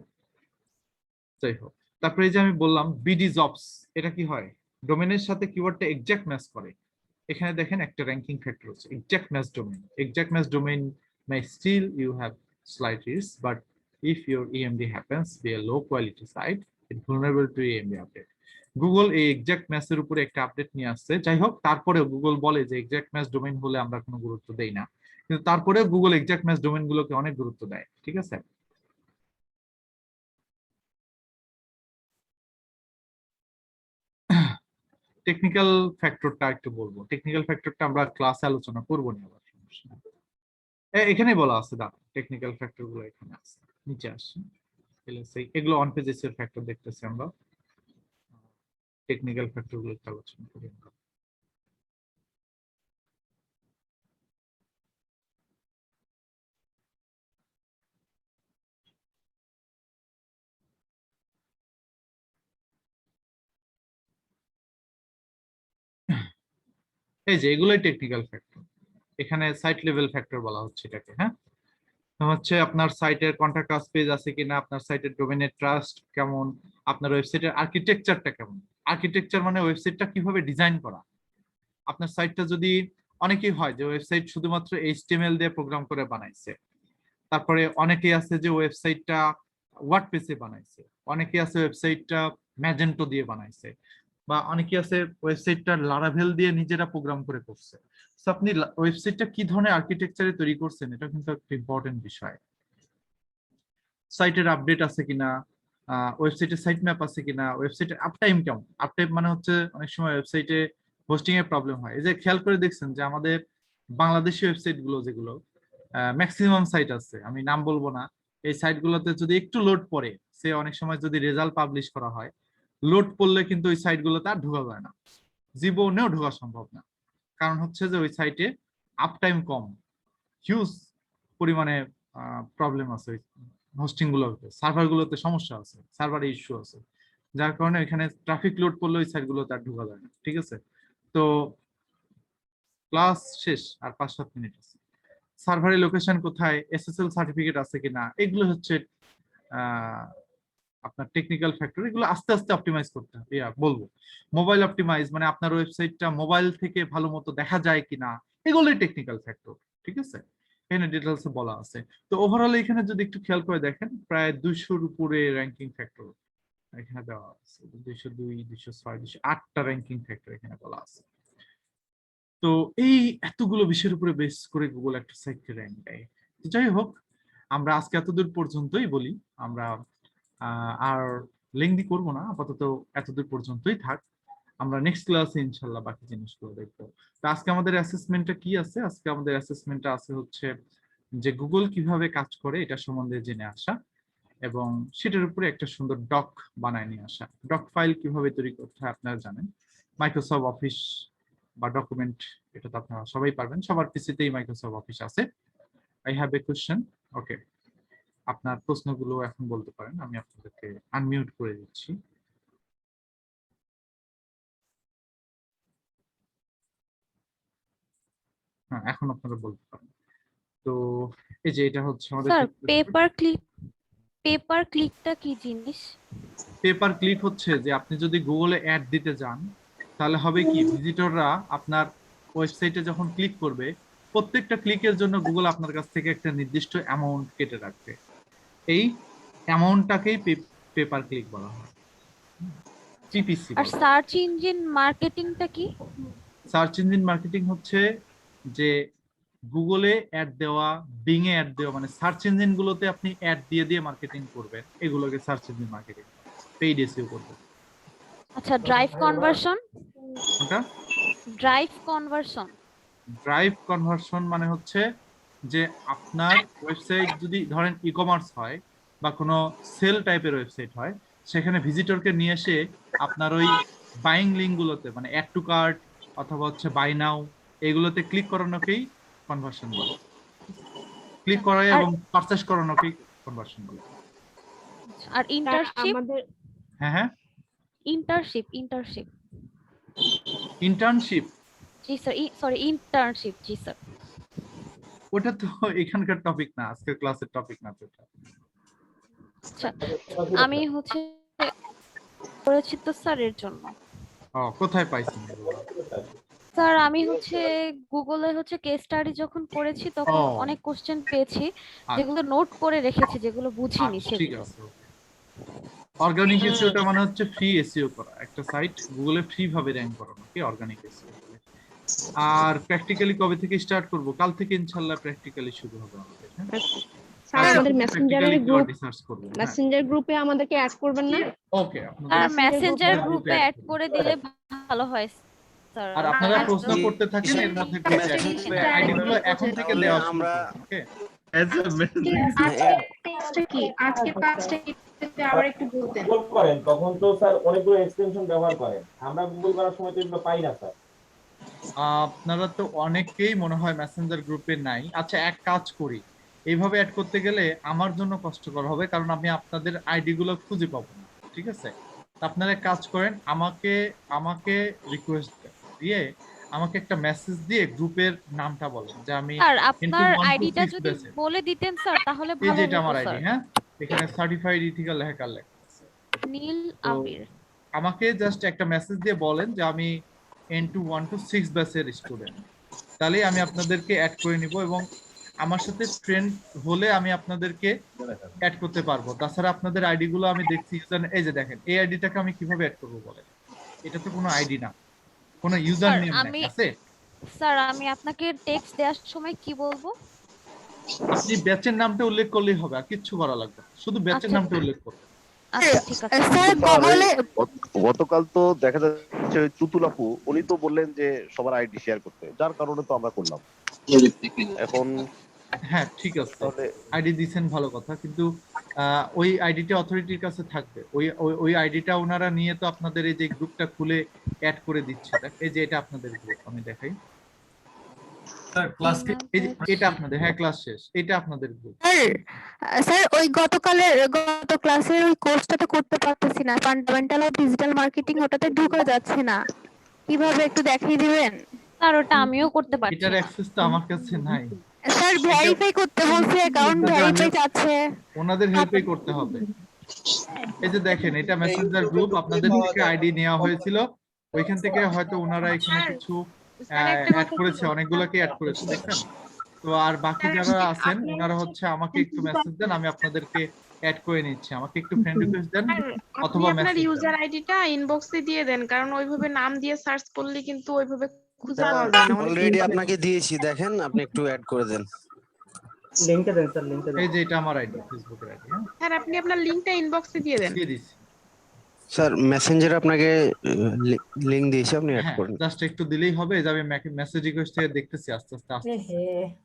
যাই হোক, তারপরে এই যে আমি বললাম বিডি জবস, এটা কি হয়, ডোমেইনের সাথে কিওয়ার্ডটা এক্সাক্ট ম্যাচ করে। এখানে দেখেন একটা র‍্যাঙ্কিং ফ্যাক্টর আছে, exact match domain. Exact match domain may still you have slight risk, but if your EMD happens be a low quality site, it's vulnerable to EMD update. Google এই exact ম্যাচের উপরে একটা update নিয়ে আসছে। যাই হোক, তারপরেও গুগল বলে যে এক্সাক্ট ম্যাচ ডোমেইন হলে আমরা কোনো গুরুত্ব দেই না, কিন্তু তারপরেও গুগল এক্সাক্ট ম্যাচ ডোমেইন গুলোকে অনেক গুরুত্ব দেয়, ঠিক আছে? টেকনিক্যাল ফ্যাক্টরটা একটু বলবো, টেকনিক্যাল ফ্যাক্টরটা আমরা ক্লাসে আলোচনা করবো না, আবার সমস্যা নেই। এখানে বলা আছে, দাঁড়া, টেকনিক্যাল ফ্যাক্টর গুলো এখানে আছে, নিচে আসছে, এগুলো অন পেজেস এর ফ্যাক্টর দেখতেছি আমরা। টেকনিক্যাল ফ্যাক্টর গুলো একটু আলোচনা করি আমরা। এই যে এগুলোই টেকনিক্যাল ফ্যাক্টর, এখানে সাইট লেভেল ফ্যাক্টর বলা হচ্ছে এটাকে। হ্যাঁ, হচ্ছে আপনার সাইটের কন্টাক্ট আস পেজ আছে কিনা, আপনার সাইটের ডোমেইনের ট্রাস্ট কেমন, আপনার ওয়েবসাইটের আর্কিটেকচারটা কেমন। আর্কিটেকচার মানে ওয়েবসাইটটা কিভাবে ডিজাইন করা। আপনার সাইটটা যদি, অনেকেই হয় যে ওয়েবসাইট শুধুমাত্র HTML দিয়ে প্রোগ্রাম করে বানাইছে, তারপরে অনেকেই আছে যে ওয়েবসাইটটা ওয়ার্ডপ্রেসে বানাইছে, অনেকেই আছে ওয়েবসাইটটা ম্যাজেন্টো দিয়ে বানাইছে, বা অনেকেই আছে ওয়েবসাইটটা লারাভেল দিয়ে নিজেরা প্রোগ্রাম করে করছে। সো আপনি ওয়েবসাইটটা কি ধরনের আর্কিটেকচারে তৈরি করছেন, এটা কিন্তু একটা ইম্পর্টেন্ট বিষয়। সাইটের আপডেট আছে কিনা, ওয়েবসাইটের সাইট ম্যাপ আছে কিনা, ওয়েবসাইটের আপটাইম কেমন। আপটাইম মানে হচ্ছে অনেক সময় ওয়েবসাইটে হোস্টিং এর প্রবলেম হয়। এই যে খেয়াল করে দেখছেন যে আমাদের বাংলাদেশি ওয়েবসাইট গুলো যেগুলো ম্যাক্সিমাম সাইট আছে, আমি নাম বলবো না, এই সাইট গুলোতে যদি একটু লোড পড়ে, সে অনেক সময় যদি রেজাল্ট পাবলিশ করা হয়, লোড পড়লে কিন্তু ওই সাইট গুলোতে আর ঢোকা যায় না, জীবনেও ঢোকা সম্ভব না। কারণ হচ্ছে যে ওই সাইটে আপটাইম কম, হিউজ পরিমাণে প্রবলেম আছে, হোস্টিং গুলোতে, সার্ভার গুলোতে সমস্যা আছে, সার্ভারে ইস্যু আছে, যার কারণে এখানে ট্রাফিক লোড পড়লে ওই সাইট গুলোতে আর ঢোকা যায় না, ঠিক আছে? তো ক্লাস শেষ, আর 5-7 মিনিট আছে। সার্ভারের লোকেশন কোথায়, SSL সার্টিফিকেট আছে কিনা, এগুলো হচ্ছে আপনার টেকনিক্যাল ফ্যাক্টর। এগুলো আস্তে আস্তে অপটিমাইজ করতে হবে। বলবো মোবাইল অপটিমাইজ, মানে আপনার ওয়েবসাইটটা মোবাইল থেকে ভালো মতো দেখা যায় কিনা, এগুলোই টেকনিক্যাল ফ্যাক্টর, ঠিক আছে? এখানে ডিটেলসে বলা আছে। তো ওভারঅল এখানে যদি একটু খেয়াল করে দেখেন, প্রায় 200-র উপরে র্যাঙ্কিং ফ্যাক্টর এখানে দেওয়া আছে, 202, 206, 208টা র্যাঙ্কিং ফ্যাক্টর এখানে বলা আছে। তো এই এতগুলো বিষয়ের উপরে বেস করে গুগল একটা সাইটকে র্যাঙ্ক দেয়। যাই হোক, আমরা আজকে এতদূর পর্যন্তই বলি, আমরা আর লেংদি করব না, আপাতত এতদূর পর্যন্তই থাক। আমরা নেক্সট ক্লাসে ইনশাল্লাহ বাকি জিনিসগুলো দেখবো। তো আজকে আমাদের অ্যাসেসমেন্টটা কি আছে? আজকে আমাদের অ্যাসেসমেন্টটা আছে হচ্ছে যে গুগল কিভাবে কাজ করে এটা সম্বন্ধে জেনে আসা, এবং সেটার উপরে একটা সুন্দর ডক বানায় নিয়ে আসা। ডক ফাইল কিভাবে তৈরি করতে হয় আপনারা জানেন, মাইক্রোসফট অফিস বা ডকুমেন্ট, এটা তো আপনারা সবাই পারবেন, সবার পিসিতেই মাইক্রোসফট অফিস আছে। I have a question. Okay, আপনার প্রশ্নগুলো এখন বলতে পারেন, আমি আপনাদেরকে আনমিউট করে দিচ্ছি। হ্যাঁ, এখন আপনারা বলতে পারেন। তো এই যে এটা হচ্ছে আমাদের স্যার, পেপার ক্লিকটা কি জিনিস? পেপার ক্লিক হচ্ছে যে আপনি যদি গুগলে অ্যাড দিতে যান, তাহলে হবে কি, ভিজিটররা আপনার ওয়েবসাইটে যখন ক্লিক করবে, প্রত্যেকটা ক্লিকের জন্য গুগল আপনার কাছ থেকে একটা নির্দিষ্ট অ্যামাউন্ট কেটে রাখবে। এই অ্যামাউন্টটাকেই পেপার ক্লিক বলা হয়, PPC। আর সার্চ ইঞ্জিন মার্কেটিংটা কি? সার্চ ইঞ্জিন মার্কেটিং হচ্ছে যে গুগলে অ্যাড দেওয়া, বিং এ অ্যাড দেওয়া, মানে সার্চ ইঞ্জিন গুলোতে আপনি অ্যাড দিয়ে দিয়ে মার্কেটিং করবেন, এগুলোকে search engine marketing, paid SEO করবেন। আচ্ছা, ড্রাইভ কনভার্সন। ওটা ড্রাইভ কনভার্সন ড্রাইভ কনভার্সন মানে হচ্ছে যে আপনার ওয়েবসাইট যদি ধরেন ই কমার্স হয় বা কোনো সেল টাইপের ওয়েবসাইট হয়, সেখানে ভিজিটরকে নিয়ে এসে আপনার ওই বাইং লিঙ্ক গুলোতে মানে অ্যাড টু কার্ট অথবা হচ্ছে বাই নাও এগুলোতে ক্লিক করানোকেই কনভার্সন বলে। ক্লিক করাই এবং পারচেজ করানোকেই কনভার্সন বলে। আর ইন্টার্নশিপ। হ্যাঁ হ্যাঁ, ইন্টার্নশিপ ইন্টার্নশিপ জি স্যার, সরি ইন্টার্নশিপ জি স্যার। ওটা তো এখানকার টপিক না, আজকের ক্লাসের টপিক না তো এটা। আচ্ছা, আমি হচ্ছে করেছি তো স্যার এর জন্য। কোথায় পাইছেন এগুলো? স্যার আমি হচ্ছে গুগলে হচ্ছে কেস স্টাডি যখন করেছি তখন ও। অনেক কোশ্চেন পেয়েছি আচ্ছা। যেগুলো নোট করে রেখেছি, যেগুলো বুঝিনি আচ্ছা, ঠিক সেগুলো। আছে। অর্গানিক এসইওটা মানে হচ্ছে ফ্রি এসইও করা, একটা সাইট গুগলে ফ্রি ভাবে র‍্যাঙ্ক করানো, কি অর্গানিক এসইও। আর প্র্যাকটিক্যালি কবে থেকে স্টার্ট করব? কাল থেকে ইনশাআল্লাহ প্র্যাকটিক্যালি শুরু হবে আমাদের। স্যার আমাদের মেসেঞ্জার গ্রুপে আমাদেরকে অ্যাড করবেন না? ওকে, আর মেসেঞ্জার গ্রুপে অ্যাড করে দিলে ভালো হয় স্যার। আর আপনারা প্রশ্ন করতে থাকেন, এর মধ্যে আইডি গুলো এখন থেকে দেওয়া শুরু আমরা করুন, ওকে? আজকে কাজটা কি আবার একটু বলতেন। গুগল করেন তখন তো স্যার অনেকগুলো এক্সটেনশন ব্যবহার করেন, আমরা গুগল করার সময় তো এগুলো পাই না স্যার। আপনারা তো অনেকেই মনে হয় মেসেঞ্জার গ্রুপে নাই। আচ্ছা, এক কাজ করি, এইভাবে অ্যাড করতে গেলে আমার জন্য কষ্টকর হবে, কারণ আমি আপনাদের আইডি গুলো খুঁজে পাবো না, ঠিক আছে? আপনারা এক কাজ করেন, আমাকে রিকোয়েস্ট দিয়ে আমাকে একটা মেসেজ দিয়ে গ্রুপের নামটা বলেন যে আমি স্যার আপনার আইডিটা যদি বলে দিতেন স্যার তাহলে এই ভালো যে এটা হতো আমার আইডি, স্যার। হ্যাঁ, এখানে সার্টিফাইড ইথিক্যাল হ্যাকার লেখা আছে। নীল তো আবির। আমাকে জাস্ট একটা মেসেজ দিয়ে বলেন যে আমি N2 1 to 6 ব্যাচের স্টুডেন্ট, তাহলে আমি আপনাদেরকে অ্যাড করে নিব এবং আমার সাথে ফ্রেন্ড হলে আমি আপনাদেরকে অ্যাড করতে পারবো। তাছাড়া আপনাদের আইডি গুলো আমি দেখছি, এই যে দেখেন, এই আইডিটাকে আমি কিভাবে অ্যাড করব বলেন? এটা তো কোনো আইডি না, কোনো ইউজার স্যার, নেম আমি আছে। স্যার আমি আপনাকে টেক্সট দেওয়ার সময় কি বলবো? আপনি ব্যাচের নামটা উল্লেখ করলেই হবে, আর কিচ্ছু করা লাগবে না, শুধু ব্যাচের আচ্ছা। নামটা উল্লেখ করবেন। আচ্ছা ঠিক আছে স্যার গুগলে গতকাল তো দেখা যাচ্ছে চুতুল আপু উনি তো বললেন যে সবার আইডি শেয়ার করতে, যার কারণে তো আমরা করলাম। এখন হ্যাঁ ঠিক আছে, আইডি দিছেন ভালো কথা, কিন্তু ওই আইডিটা অথরিটির কাছে থাকবে। ওই আইডিটা ওনারা নিয়ে তো আপনাদের এই যে গ্রুপটা খুলে অ্যাড করে দিচ্ছে। এই যে এটা আপনাদের গ্রুপ, আমি দেখাই স্যার, ক্লাস এই যে এটা আপনাদের, হ্যাঁ ক্লাস শেষ, এটা আপনাদের গ্রুপ। স্যার ওই গত ক্লাসের ওই কোর্সটা তো করতে পারতেছি না, ফান্ডামেন্টাল অফ ডিজিটাল মার্কেটিং, ওটাতে ঢোকা যাচ্ছে না, কিভাবে একটু দেখিয়ে দিবেন? স্যার ওটা আমিও করতে পারছি এটার না। অ্যাক্সেস তো আমার কাছে নাই স্যার। ভেরিফাই করতে বলছে, অ্যাকাউন্ট ভেরিফাই চাচ্ছে, ওনাদের হেল্পই করতে হবে। এই যে দেখেন, এটা মেসেঞ্জার গ্রুপ, আপনাদের থেকে আইডি নেওয়া হয়েছিল, ওইখান থেকে হয়তো ওনারা এখানে কিছু অ্যাড করেছে, অনেকগুলোকে অ্যাড করেছে, দেখেন তো। আর বাকি যারা আছেন ওনারা হচ্ছে আমাকে একটু মেসেজ দেন, আমি আপনাদেরকে অ্যাড করে নিচ্ছি। আমাকে একটু ফ্রেন্ড রিকোয়েস্ট দেন অথবা আপনার মেসেজ ইউজার দেন। আইডিটা ইনবক্সে দিয়ে দেন, কারণ ওইভাবে নাম দিয়ে সার্চ করলে কিন্তু ওইভাবে খুঁজে পাওয়া যায় না। অলরেডি আপনাকে দিয়েছি, দেখেন আপনি একটু অ্যাড করে দেন। লিংকটা দেন স্যার, লিংকটা দেন। এই যে এটা আমার আইডি, ফেসবুকের আইডি। হ্যাঁ স্যার আপনি আপনার লিংকটা ইনবক্সে দিয়ে দেন। দিয়ে দিচ্ছি। স্যার মেসেঞ্জারে আপনাকে লিংক দিয়েছি, আপনি অ্যাড হ্যাঁ, করেন। জাস্ট একটু দিলেই হবে। যে আমি মেসেজ রিকোয়েস্ট থেকে দেখতেছি আস্তে আস্তে হ্যাঁ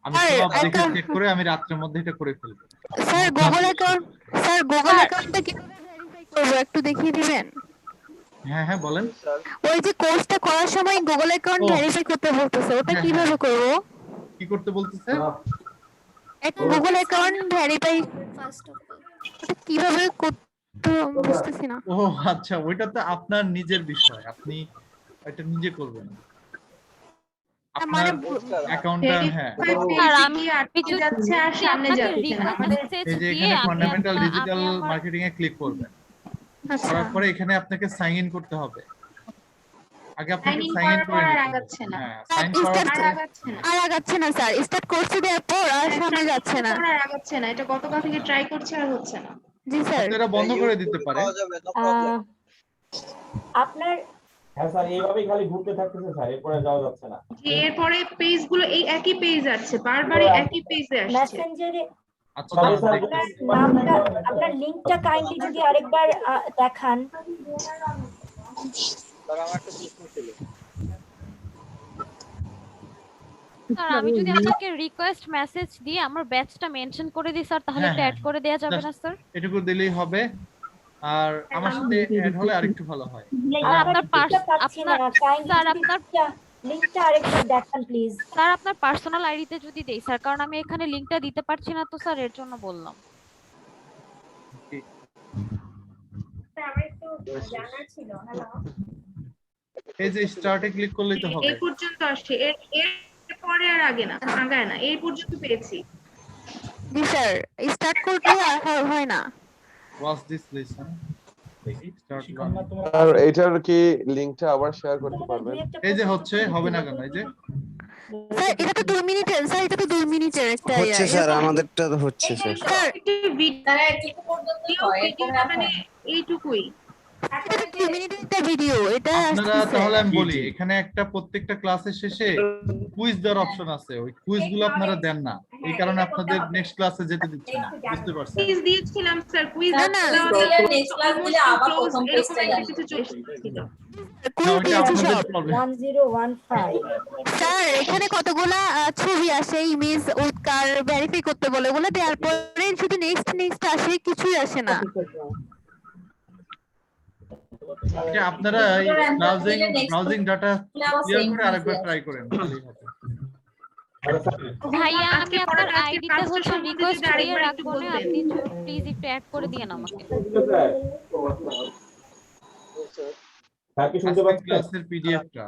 আমি সব দেখে চেক করে আমি রাতের মধ্যে এটা করে ফেলবো। স্যার গুগল অ্যাকাউন্টটা কিভাবে ভেরিফাই করব একটু দেখিয়ে দিবেন? হ্যাঁ হ্যাঁ বলেন। ওই যে কোর্সটা করার সময় গুগল অ্যাকাউন্ট ও। ভেরিফাই করতে বলতেছে, ওটা হ্যাঁ, কিভাবে করব? কি করতে বলতেছে? একটা Google account verify first of all ওটা কিভাবে করতে বুঝতেছি না। ও আচ্ছা, ওইটা তো আপনার নিজের বিষয়, আপনি এটা নিজে করবেন। আপনার অ্যাকাউন্টটা, হ্যাঁ স্যার আমি কিছু যাচ্ছে আর সামনে যাচ্ছে না। এই যে এখানে ফান্ডামেন্টাল ডিজিটাল মার্কেটিং এ ক্লিক করবেন, আচ্ছা করার পরে এখানে আপনাকে সাইন ইন করতে হবে। আগে আপনাকে সাইন ইন করে নিতে হবে। হ্যাঁ, সাইন করার পরে আর আগাচ্ছে না স্যার, স্টার্ট করছি দেওয়ার পর আর সামনে যাচ্ছে না। আগাচ্ছে না, এটা গতকাল থেকে ট্রাই করছে আর হচ্ছে না। জি স্যার। এটা বন্ধ করে দিতে পারে। আপনার হ্যাঁ স্যার, এইভাবেই খালি ঘুরতে থাকতেছে স্যার, এরপরে যাওয়া যাচ্ছে না। এরপরে পেজগুলো এই একই পেজ আসছে, বারবার একই পেজে আসছে। মেসেঞ্জারে আচ্ছা তবে দাঁড়ান, স্যার, দেখতেছি। আপনার নামটা, আপনার লিংকটা কাইন্ডলি যদি আরেকবার দেখান। স্যার আমি যদি আপনাকে রিকোয়েস্ট মেসেজ দিয়ে আমার ব্যাচটা মেনশন করে দিই স্যার, তাহলে হ্যাঁ, একটা হ্যাঁ, অ্যাড করে দেওয়া যাবে Just না স্যার? এটুকু দিলেই হবে। আর আমার সাথে অ্যাড হলে আরেকটু ভালো হয়। আর আপনার লিংকটা আরেকবার দেখান প্লিজ। স্যার আপনার পার্সোনাল আইডিতে যদি দেই স্যার, কারণ আমি এখানে লিংকটা দিতে পারছি না তো স্যার, এর জন্য বললাম। আমার একটু জানার ছিল। হ্যালো, এই যে স্টার্টে ক্লিক করলেই তো হবে। এই পর্যন্ত আসছে, এর পরে আর আগে না, আগায় না, এই পর্যন্ত পেয়েছি। জি স্যার, স্টার্ট করলে আর হয় না। Watch this listen. স্টার্ট আর এটার কি লিংকটা আবার শেয়ার করতে পারবেন? এই যে হচ্ছে, হবে না কেন? এই যে স্যার এটা তো 2 মিনিটের, স্যার এটা তো 2 মিনিটের একটা হচ্ছে স্যার, আমাদেরটা তো হচ্ছে স্যার। স্যার একটু তারা এটুকু পর্যন্ত হয়, এখন ভিডিওটা মানে এইটুকুই। এটা তো 2 মিনিটের একটা ভিডিও, এটা আপনারা আসছে। তাহলে আমি বলি, এখানে একটা প্রত্যেকটা ক্লাসের শেষে কুইজ দেওয়ার অপশন আছে, ওই কুইজগুলো আপনারা দেন না, এই কারণে আপনাদের নেক্সট ক্লাসে যেতে দিচ্ছে না। বুঝতে পারছেন? কুইজ দিয়েছিলাম স্যার, কুইজ না, না, নেক্সট ক্লাস দিলে আবার প্রথম পেজ চলে আসবে। কিছু চলে এসেছিল। না, কোন ওইটা পেজে আপনাদের সব? প্রবলেম। 1015 স্যার এখানে কতগুলা ছবি আসে, ইমেজ উইথ কার ভেরিফাই করতে বলে, ওগুলো দেওয়ার পরে শুধু নেক্সট আসে, কিছুই আসে না। এটা আপনারা ব্রাউজিং ডাটা ক্লিয়ার করে আরেকবার ট্রাই করেন, তাহলেই হবে। ভাইয়া আমি আজকে আপনার পড়াটা আজকে আইডিতে ক্লাসটা হচ্ছে সম্বন্ধে রিকোয়েস্ট যদি দিয়ে আরেকবার একটু রাখবো না, বলতেন। আপনি প্লিজ একটু অ্যাড করে দিয়েন আমাকে। স্যার কি শুনতে পাচ্ছেন? ক্লাসের পিডিএফটা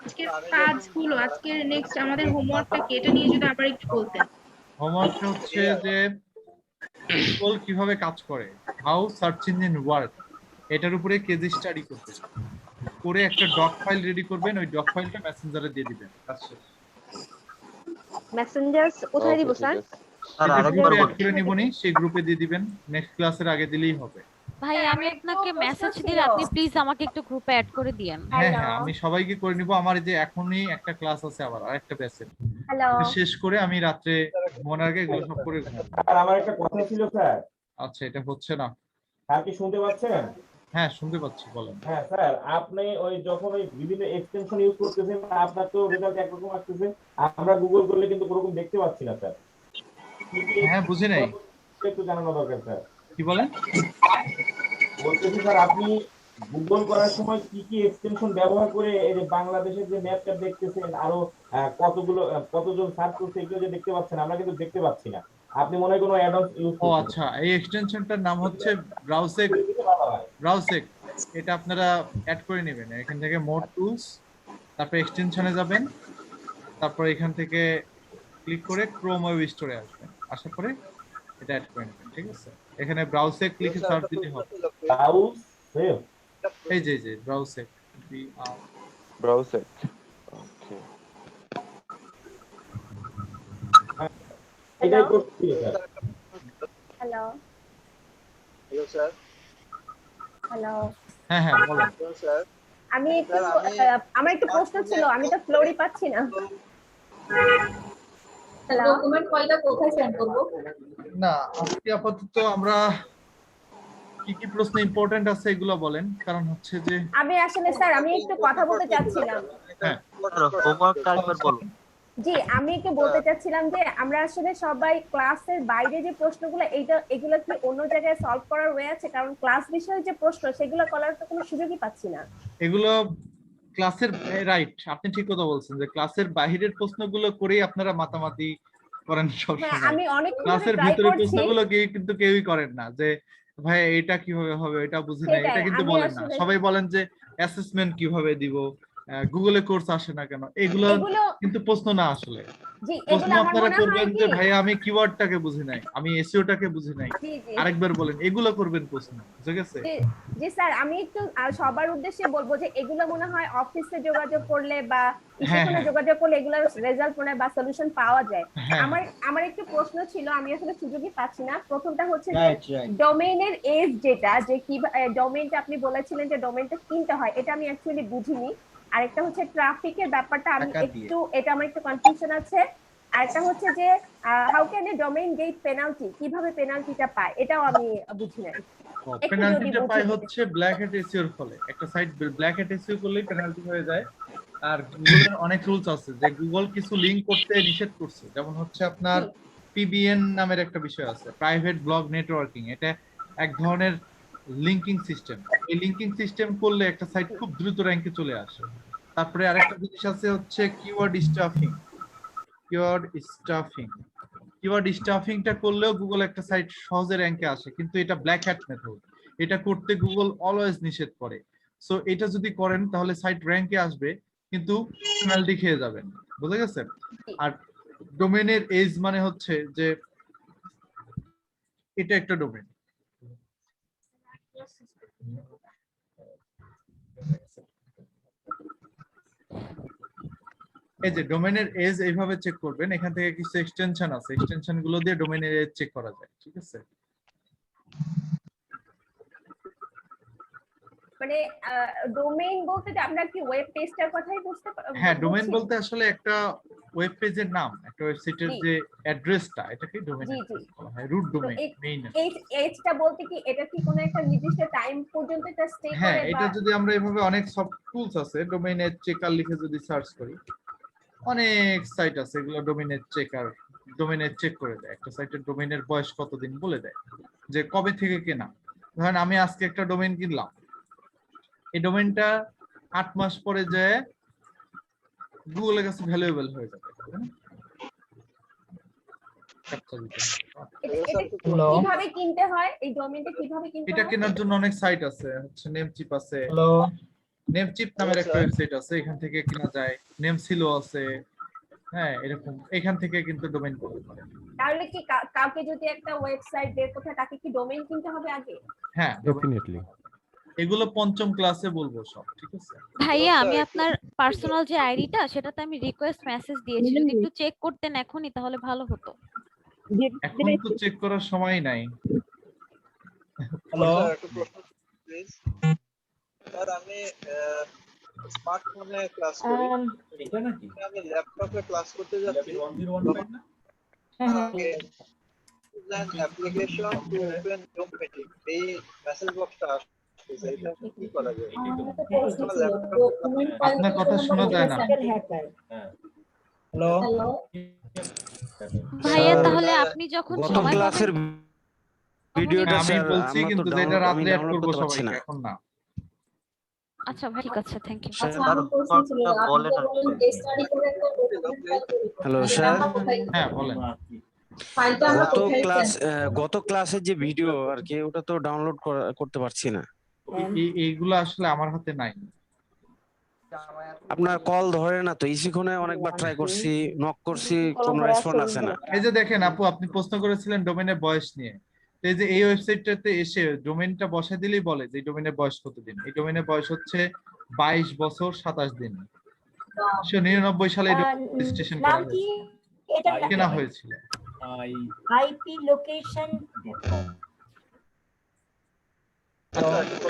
আজকের কাজগুলো, আজকের নেক্সট আমাদের হোমওয়ার্কটা কি, এটা নিয়ে যদি আবার একটু বলতেন। হোমওয়ার্কটা হচ্ছে যে গুগল কিভাবে কাজ করে, হাউ সার্চ ইঞ্জিন ওয়ার্ক, এটার উপরে কেজি স্টাডি করতে করে একটা ডক ফাইল রেডি করবেন, ওই ডক ফাইলটা মেসেঞ্জারে দিয়ে দিবেন। আচ্ছা মেসেঞ্জার কোথায় দিব স্যার? গ্রুপে অ্যাড করে নিবনি, সেই গ্রুপে দিয়ে দিবেন, নেক্সট ক্লাসের আগে দিলেই হবে। ভাই আমি আপনাকে মেসেজ দিলে আপনি প্লিজ আমাকে একটু গ্রুপে অ্যাড করে দিয়েন। হ্যাঁ হ্যাঁ, আমি সবাইকে করে নিব। আমার এই যে এখনই একটা ক্লাস আছে, আবার আরেকটা ব্যাচের, হ্যালো, শেষ করে আমি রাত্রে ঘুমানোর আগে এগুলো সব করে ঘুমাবো। স্যার আমার একটা কথা ছিল স্যার। আচ্ছা, এটা হচ্ছে না। স্যার কি শুনতে পাচ্ছেন? হ্যাঁ শুনতে পাচ্ছি, বলেন। হ্যাঁ স্যার, আপনি ওই যখন ওই বিভিন্ন এক্সটেনশন ইউজ করতেছেন, আপনার তো রেজাল্ট একরকম আসতেছে, আমরা গুগল করলে কিন্তু ওরকম দেখতে পাচ্ছি না স্যার। হ্যাঁ বুঝি নাই, একটু জানানো দরকার স্যার। কি বলেন? বলতেছি স্যার, আপনি গুগল করার সময় কি কি এক্সটেনশন ব্যবহার করে এই যে বাংলাদেশের যে ম্যাপটা দেখতেছেন, আরো কতজন সার্চ করছে, এগুলো যে দেখতে পাচ্ছেন, আমরা কিন্তু দেখতে পাচ্ছি না। আপনি মনে হয় কোনো অ্যাড অন ইউজ ও আচ্ছা, এই এক্সটেনশনটার নাম হচ্ছে ব্রাউসেক। ব্রাউসেক, এটা আপনারা অ্যাড করে নেবেন। এখান থেকে মোর টুলস, তারপর এক্সটেনশনে যাবেন, তারপর এখান থেকে ক্লিক করে ক্রোম ওয়েব স্টোরে আসবেন, আসার পরে এটা অ্যাড করে নেবেন। ঠিক আছে, এখানে ব্রাউসেক লিখে সার্চ দিতে হবে। ব্রাউজ এই যে ব্রাউসেক, ব্রাউজার। ওকে, এটাই করছি স্যার। Hello, hello. হ্যাঁ হ্যাঁ বলেন। আমি একটু আমার একটু প্রশ্ন ছিল, আমি তো ফ্লোরই পাচ্ছি না। হ্যালো, ডকুমেন্ট ফাইলটা কোথায় সেন্ড করব? না, আজকে আপাতত আমরা কি কি প্রশ্ন ইম্পর্টেন্ট আছে এগুলো বলেন, কারণ হচ্ছে যে আমি আসলে স্যার আমি একটু কথা বলতে চাচ্ছিলাম। হ্যাঁ হোমওয়ার্কটা একবার বলুন। জি, আমি একটু বলতে চাচ্ছিলাম যে আমরা আসলে সবাই ক্লাসের বাইরে যে প্রশ্নগুলো এগুলো কি অন্য জায়গায় সলভ করার ওয়ে আছে? কারণ ক্লাস বিষয়ে যে প্রশ্ন সেগুলো করার তো কোনো সুযোগই পাচ্ছি না। এগুলো ক্লাসের রাইট, আপনি ঠিক কথা বলছেন যে ক্লাসের বাহিরের প্রশ্নগুলো করেই আপনারা মাতামাতি করেন সব হ্যাঁ, সময়। আমি অনেক ক্লাসের ভিতরে প্রশ্নগুলো কিন্তু কেউই করেন না, যে ভাই এটা কিভাবে হবে, এটা বুঝি না, এটা কিন্তু বলেন না। সবাই বলেন যে অ্যাসেসমেন্ট কিভাবে দিব, গুগলে কোর্স আসে না কেন, এগুলো কিন্তু প্রশ্ন না। আসলে জি, প্রশ্ন এগুলো আমার আপনারা মনে হয় করবেন যে কি ভাই আমি কিওয়ার্ডটাকে বুঝি নাই, আমি এসইওটাকে বুঝি নাই, জি জি আরেকবার বলেন, এগুলো করবেন প্রশ্ন। ঠিক আছে? জি স্যার, আমি একটু সবার উদ্দেশ্যে বলবো যে এগুলো মনে হয় অফিসে যোগাযোগ করলে বা সেখানে যোগাযোগ করলে এগুলোর রেজাল্ট মনে বা সলিউশন পাওয়া যায়। আমার একটু প্রশ্ন ছিল, আমি আসলে সুযোগই পাচ্ছি না। প্রথমটা হচ্ছে যে ডোমেইনের এজ, যেটা যে কি ডোমেইনটা আপনি বলেছিলেন যে ডোমেইনটা কিনতে হয়, এটা আমি অ্যাকচুয়ালি বুঝিনি। আরেকটা হচ্ছে ট্রাফিকের ব্যাপারটা, আমি একটু এটা আমার একটু কনফিউশন আছে। আরেকটা হচ্ছে যে how can a domain get penalty, কিভাবে পেনাল্টিটা পায় এটাও আমি বুঝি না। একটু যদি পেনাল্টিটা পাই বুঝিয়ে হচ্ছে ব্ল্যাক হ্যাট এসইওর ফলে। একটা সাইট ব্ল্যাক হ্যাট এসইও করলেই পেনাল্টি হয়ে যায়। আর গুগলের অনেক রুলস আছে যে গুগল কিছু লিংক করতে নিষেধ করছে, যেমন হচ্ছে আপনার পিবিএন নামের একটা বিষয় আছে, প্রাইভেট ব্লগ নেটওয়ার্কিং। এটা এক ধরনের লিংকিং সিস্টেম। এই লিংকিং সিস্টেম করলে একটা সাইট খুব দ্রুত র্যাঙ্কে চলে আসে। তারপরে আরেকটা জিনিস আছে হচ্ছে কিওয়ার্ড স্টাফিং। কিওয়ার্ড স্টাফিংটা করলেও গুগল একটা সাইট সহজে র্যাঙ্কে আসে, কিন্তু এটা ব্ল্যাক হ্যাট মেথড। এটা করতে গুগল অলওয়েজ নিষেধ করে। সো এটা যদি করেন তাহলে সাইট র্যাঙ্কে আসবে, কিন্তু পেনাল্টি খেয়ে যাবেন। বুঝে গেছেন? আর ডোমেনের এজ মানে হচ্ছে যে এটা একটা ডোমেন। এই যে ডোমেনের এজ এইভাবে চেক করবেন, এখান থেকে কিছু এক্সটেনশন আছে, এক্সটেনশন গুলো দিয়ে ডোমেনের এজ চেক করা যায়। ঠিক আছে? মানে ডোমেইন বলতে যে আমরা কি ওয়েব পেজটার কথাই বুঝতে হ্যাঁ, ডোমেইন বলতে আসলে একটা ওয়েব পেজের নাম, একটা ওয়েবসাইটের যে অ্যাড্রেসটা, এটাকে ডোমেইন বলা হয়, রুট ডোমেইন মেইন। এইটা বলতে কি এটা কি কোনো একটা নির্দিষ্ট টাইম পর্যন্ত এটা স্টে করে? হ্যাঁ, এটা যদি আমরা এভাবে অনেক সব টুলস আছে, ডোমেইন এজ চেকার লিখে যদি সার্চ করি, অনেক সাইট আছে এগুলো domain age checker, domain age check করে দেয়। একটা সাইটের ডোমেইনের বয়স কতদিন বলে দেয়, যে কবে থেকে কেনা। ধরেন আমি আজকে একটা ডোমেইন কিনলাম, এই ডোমেইনটা 8 মাস পরে যায় গুগলের কাছে ভ্যালুয়েবল হয়ে যাবে। কিভাবে কিনতে হয় এই ডোমেইনটা, কিভাবে কিনতে হয়? এটা কেনার জন্য অনেক সাইট আছে, হচ্ছে নেমচিপ আছে। নেমচিপ নামের একটা ওয়েবসাইট আছে, এখান থেকে কেনা যায়। নেমসিলো আছে, হ্যাঁ এরকম, এখান থেকে কিন্তু ডোমেইন করতে পারে। তাহলে কি কাউকে যদি একটা ওয়েবসাইট বের করতে হয় তাকে কি ডোমেইন কিনতে হবে আগে? হ্যাঁ, ডেফিনেটলি। এগুলো পঞ্চম ক্লাসে বলবো সব। ঠিক আছে ভাইয়া, আমি আপনার পার্সোনাল যে আইডিটা সেটাতে আমি রিকোয়েস্ট মেসেজ দিয়েছি, যদি একটু চেক করতেন এখনই তাহলে ভালো হতো। এখন তো চেক করার সময় নাই। হ্যালো স্যার, আমি স্মার্টফোনে ক্লাস করি, এটা নাকি আমি ল্যাপটপে ক্লাস করতে যাচ্ছি। Application to open zoom meeting, এই মেসেজ বক্সটা আসছে, এটা কি করা যায়? আপনার কথা শোনা যায় না। হ্যালো ভাইয়া, তাহলে আপনি যখন গত সময় ক্লাসের পাবেন, ভিডিওটা আমি স্যার বলছি আমরা তো কিন্তু যেটা রাত্রে অ্যাড ডাউনলোড করব করতে পারছি সবাইকে, না। এখন না। আচ্ছা ভাই, ঠিক আছে, থ্যাংক ইউ। আচ্ছা, আমার প্রশ্ন ছিল, আপনি তো বলেন কেস স্টাডি করে একটা ডকুমেন্ট ফাইল তৈরি করতে। হ্যালো স্যার, হ্যাঁ বলেন। ফাইলটা আমরা গত ক্লাসের যে ভিডিও আর কি, ওটা তো ডাউনলোড করতে পারছি না। এইগুলো আসলে আমার হাতে নাই। আপনার কল ধরে না তো, ইসিখনে অনেকবার ট্রাই করছি, নক করছি, কোনো রেসপন্স আসে না। এই যে দেখেন আপু, আপনি প্রশ্ন করেছিলেন ডোমেনের বয়স নিয়ে। তো এই যে এই ওয়েবসাইটটাতে এসে ডোমেনটা বসায় দিলেই বলে যে এই ডোমেনের বয়স কতদিন। এই ডোমেনের বয়স হচ্ছে 22 বছর 27 দিন। 1999 সালে রেজিস্ট্রেশন করা হয়েছে, কেনা হয়েছিল। আইপি লোকেশন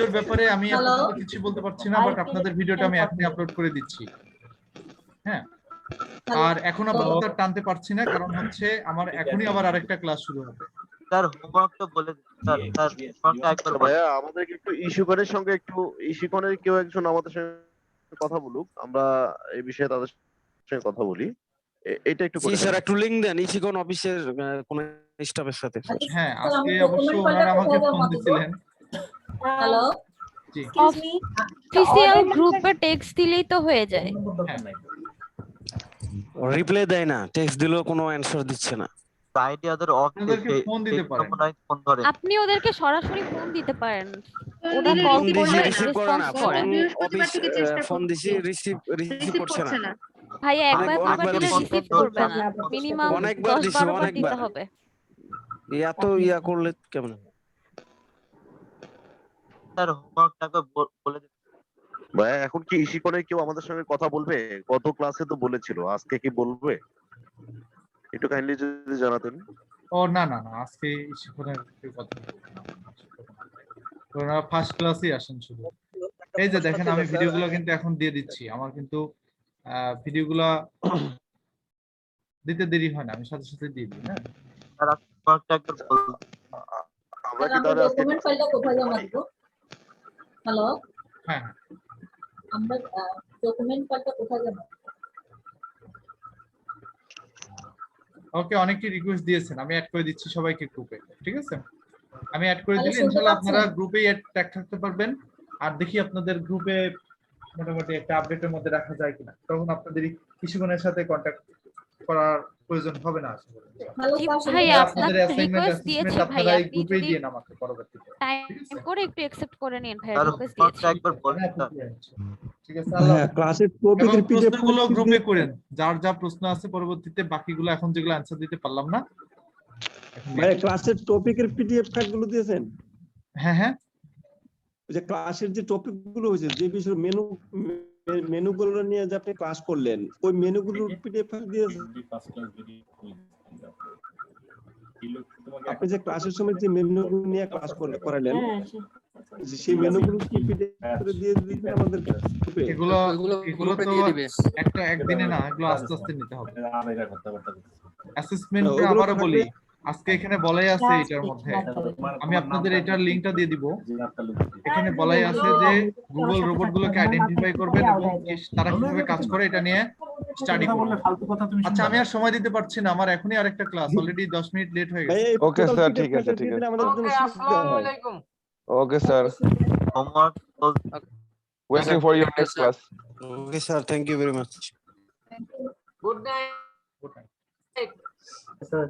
এর ব্যাপারে আমি আপনাদের কিছু বলতে পারছি না, বাট আপনাদের ভিডিওটা আমি এখনই আপলোড করে দিচ্ছি। হ্যাঁ, আর এখন আপাতত টানতে পারছি না, কারণ হচ্ছে আমার এখনই আবার আরেকটা ক্লাস শুরু হবে। স্যার হোমওয়ার্কটা বলে দিন স্যার, হোমওয়ার্কটা একবার ভাইয়া আমাদের একটু ইস্যুকনের সঙ্গে একটু ইস্যুকনের কেউ একজন আমাদের সঙ্গে কথা বলুক, আমরা এই বিষয়ে তাদের সঙ্গে কথা বলি। এটা একটু জি স্যার, একটু লিংক দেন ইসিকন অফিসের কোন স্টাফের সাথে। হ্যাঁ, আজকে অবশ্য ওনারা আমাকে ফোন দিয়েছিলেন। হ্যালো জি, অফিসিয়াল গ্রুপে টেক্সট দিলেই তো হয়ে যায়। রিপ্লাই দেয় না, টেক্সট দিলেও কোনো অ্যানসার দিচ্ছে না। আইডি ওদের ওদেরকে ফোন দিতে পারেন। ফোন ধরে আপনি ওদেরকে সরাসরি ফোন দিতে পারেন, ওরা কল করলে রেসপন্স করে। ফোন দিছি, রিসিভ করছে না। ভাইয়া একবার দুবার দিলে রিসিভ করবে না, মিনিমাম অনেকবার 10 দিছি, 12 বার অনেকবার দিতে হবে। এত ইয়া করলে কেমন? স্যার হোমওয়ার্কটাকে বলে দিন। ভাইয়া এখন কি ইস্যুকনের কেউ আমাদের সঙ্গে কথা বলবে? গত ক্লাসে তো বলেছিল, আজকে কি বলবে? একটু কাইন্ডলি যদি জানাতেন। ও না না না, আজকে ইস্যুকনের কথা বলবো না। ওনারা ফার্স্ট ক্লাসেই আসেন শুধু। এই যে দেখেন, আমি ভিডিওগুলো কিন্তু এখন দিয়ে দিচ্ছি। আমার কিন্তু ভিডিওগুলো দিতে দেরি হয় না, আমি সাথে সাথে দিয়ে দিই। হ্যাঁ আমরা কি তাহলে আজকে ডকুমেন্ট ফাইলটা কোথায় জমা দিব? হ্যালো, হ্যাঁ আমরা ডকুমেন্ট ফাইলটা কোথায় জমা দিব? ওকে, অনেকেই রিকোয়েস্ট দিয়েছেন, আমি অ্যাড করে দিচ্ছি সবাইকে গ্রুপে, ঠিক আছে? আমি অ্যাড করে তাহলে দিলে শুনতে ইনশাআল্লাহ পাচ্ছেন? আপনারা গ্রুপেই ট্যাগ থাকতে পারবেন। আর দেখি আপনাদের গ্রুপে মোটামুটি একটা আপডেটের মধ্যে রাখা যায় কিনা, তখন আপনাদের কিছুক্ষণের সাথে কন্ট্যাক্ট করার প্রয়োজন হবে না আশা করি। হ্যালো জি স্যার, ভাই, শুনতে আপনাদের আপনার অ্যাসাইনমেন্ট রিকোয়েস্ট দিয়েছি অ্যাসেসমেন্ট ভাই, আপনারা এই আপনি গ্রুপেই যদি দিয়ে আমাকে পরবর্তীতে, টাইম ঠিক আছে? করে একটু অ্যাকসেপ্ট করে নিন ভাই, রিকোয়েস্ট দিয়েছি। ঠিক আছে, আল্লাহ হাফেজ। ক্লাসের এবং টপিকের পিডিএফ প্রশ্নগুলো গ্রুপে করেন, যার যা প্রশ্ন আছে পরবর্তীতে, বাকিগুলো এখন যেগুলো অ্যানসার দিতে পারলাম না ভাই ক্লাসের টপিকের পিডিএফ ফাইলগুলো দিয়েছেন? হ্যাঁ হ্যাঁ ওই যে ক্লাসের যে টপিক গুলো হয়েছে, যে বিষয় মেনুগুলো নিয়ে যে আপনি ক্লাস করলেন, ওই মেনুগুলোর পিডিএফ ফাইল দিয়েছেন? আপনি যে ক্লাসের সময় যে মেনুগুলো নিয়ে ক্লাস করালেন, সেই মেনুগুলো কি পিডিএফ করে দিয়ে দিবেন আমাদের গ্রুপে? এগুলো এগুলো তো একটা একদিনে না, এগুলো আস্তে আস্তে নিতে হবে। অ্যাসেসমেন্ট ওগুলো আবারও থাকলে- বলি, আজকে এখানে বলাই আছে এটার মধ্যে, আমি আপনাদের এটার লিংকটা দিয়ে দিব। এখানে বলাই আছে যে গুগল রোবট গুলোকে আইডেন্টিফাই করবেন এবং তারা কিভাবে কাজ করে এটা নিয়ে স্টাডি করবেন। আচ্ছা, আমি আর সময় দিতে পারছি না, আমার এখনই আরেকটা ক্লাস, অলরেডি 10 মিনিট লেট হয়ে ভাই, গেছে। এই ওকে total স্যার, PDF ঠিক আছে, ফাইলটা ঠিক দিয়ে আছে। দিলে আমাদের জন্য সুবিধা হয়। Okay sir, waiting for your next class. Okay sir, thank you very much. Good night Good night. Sir.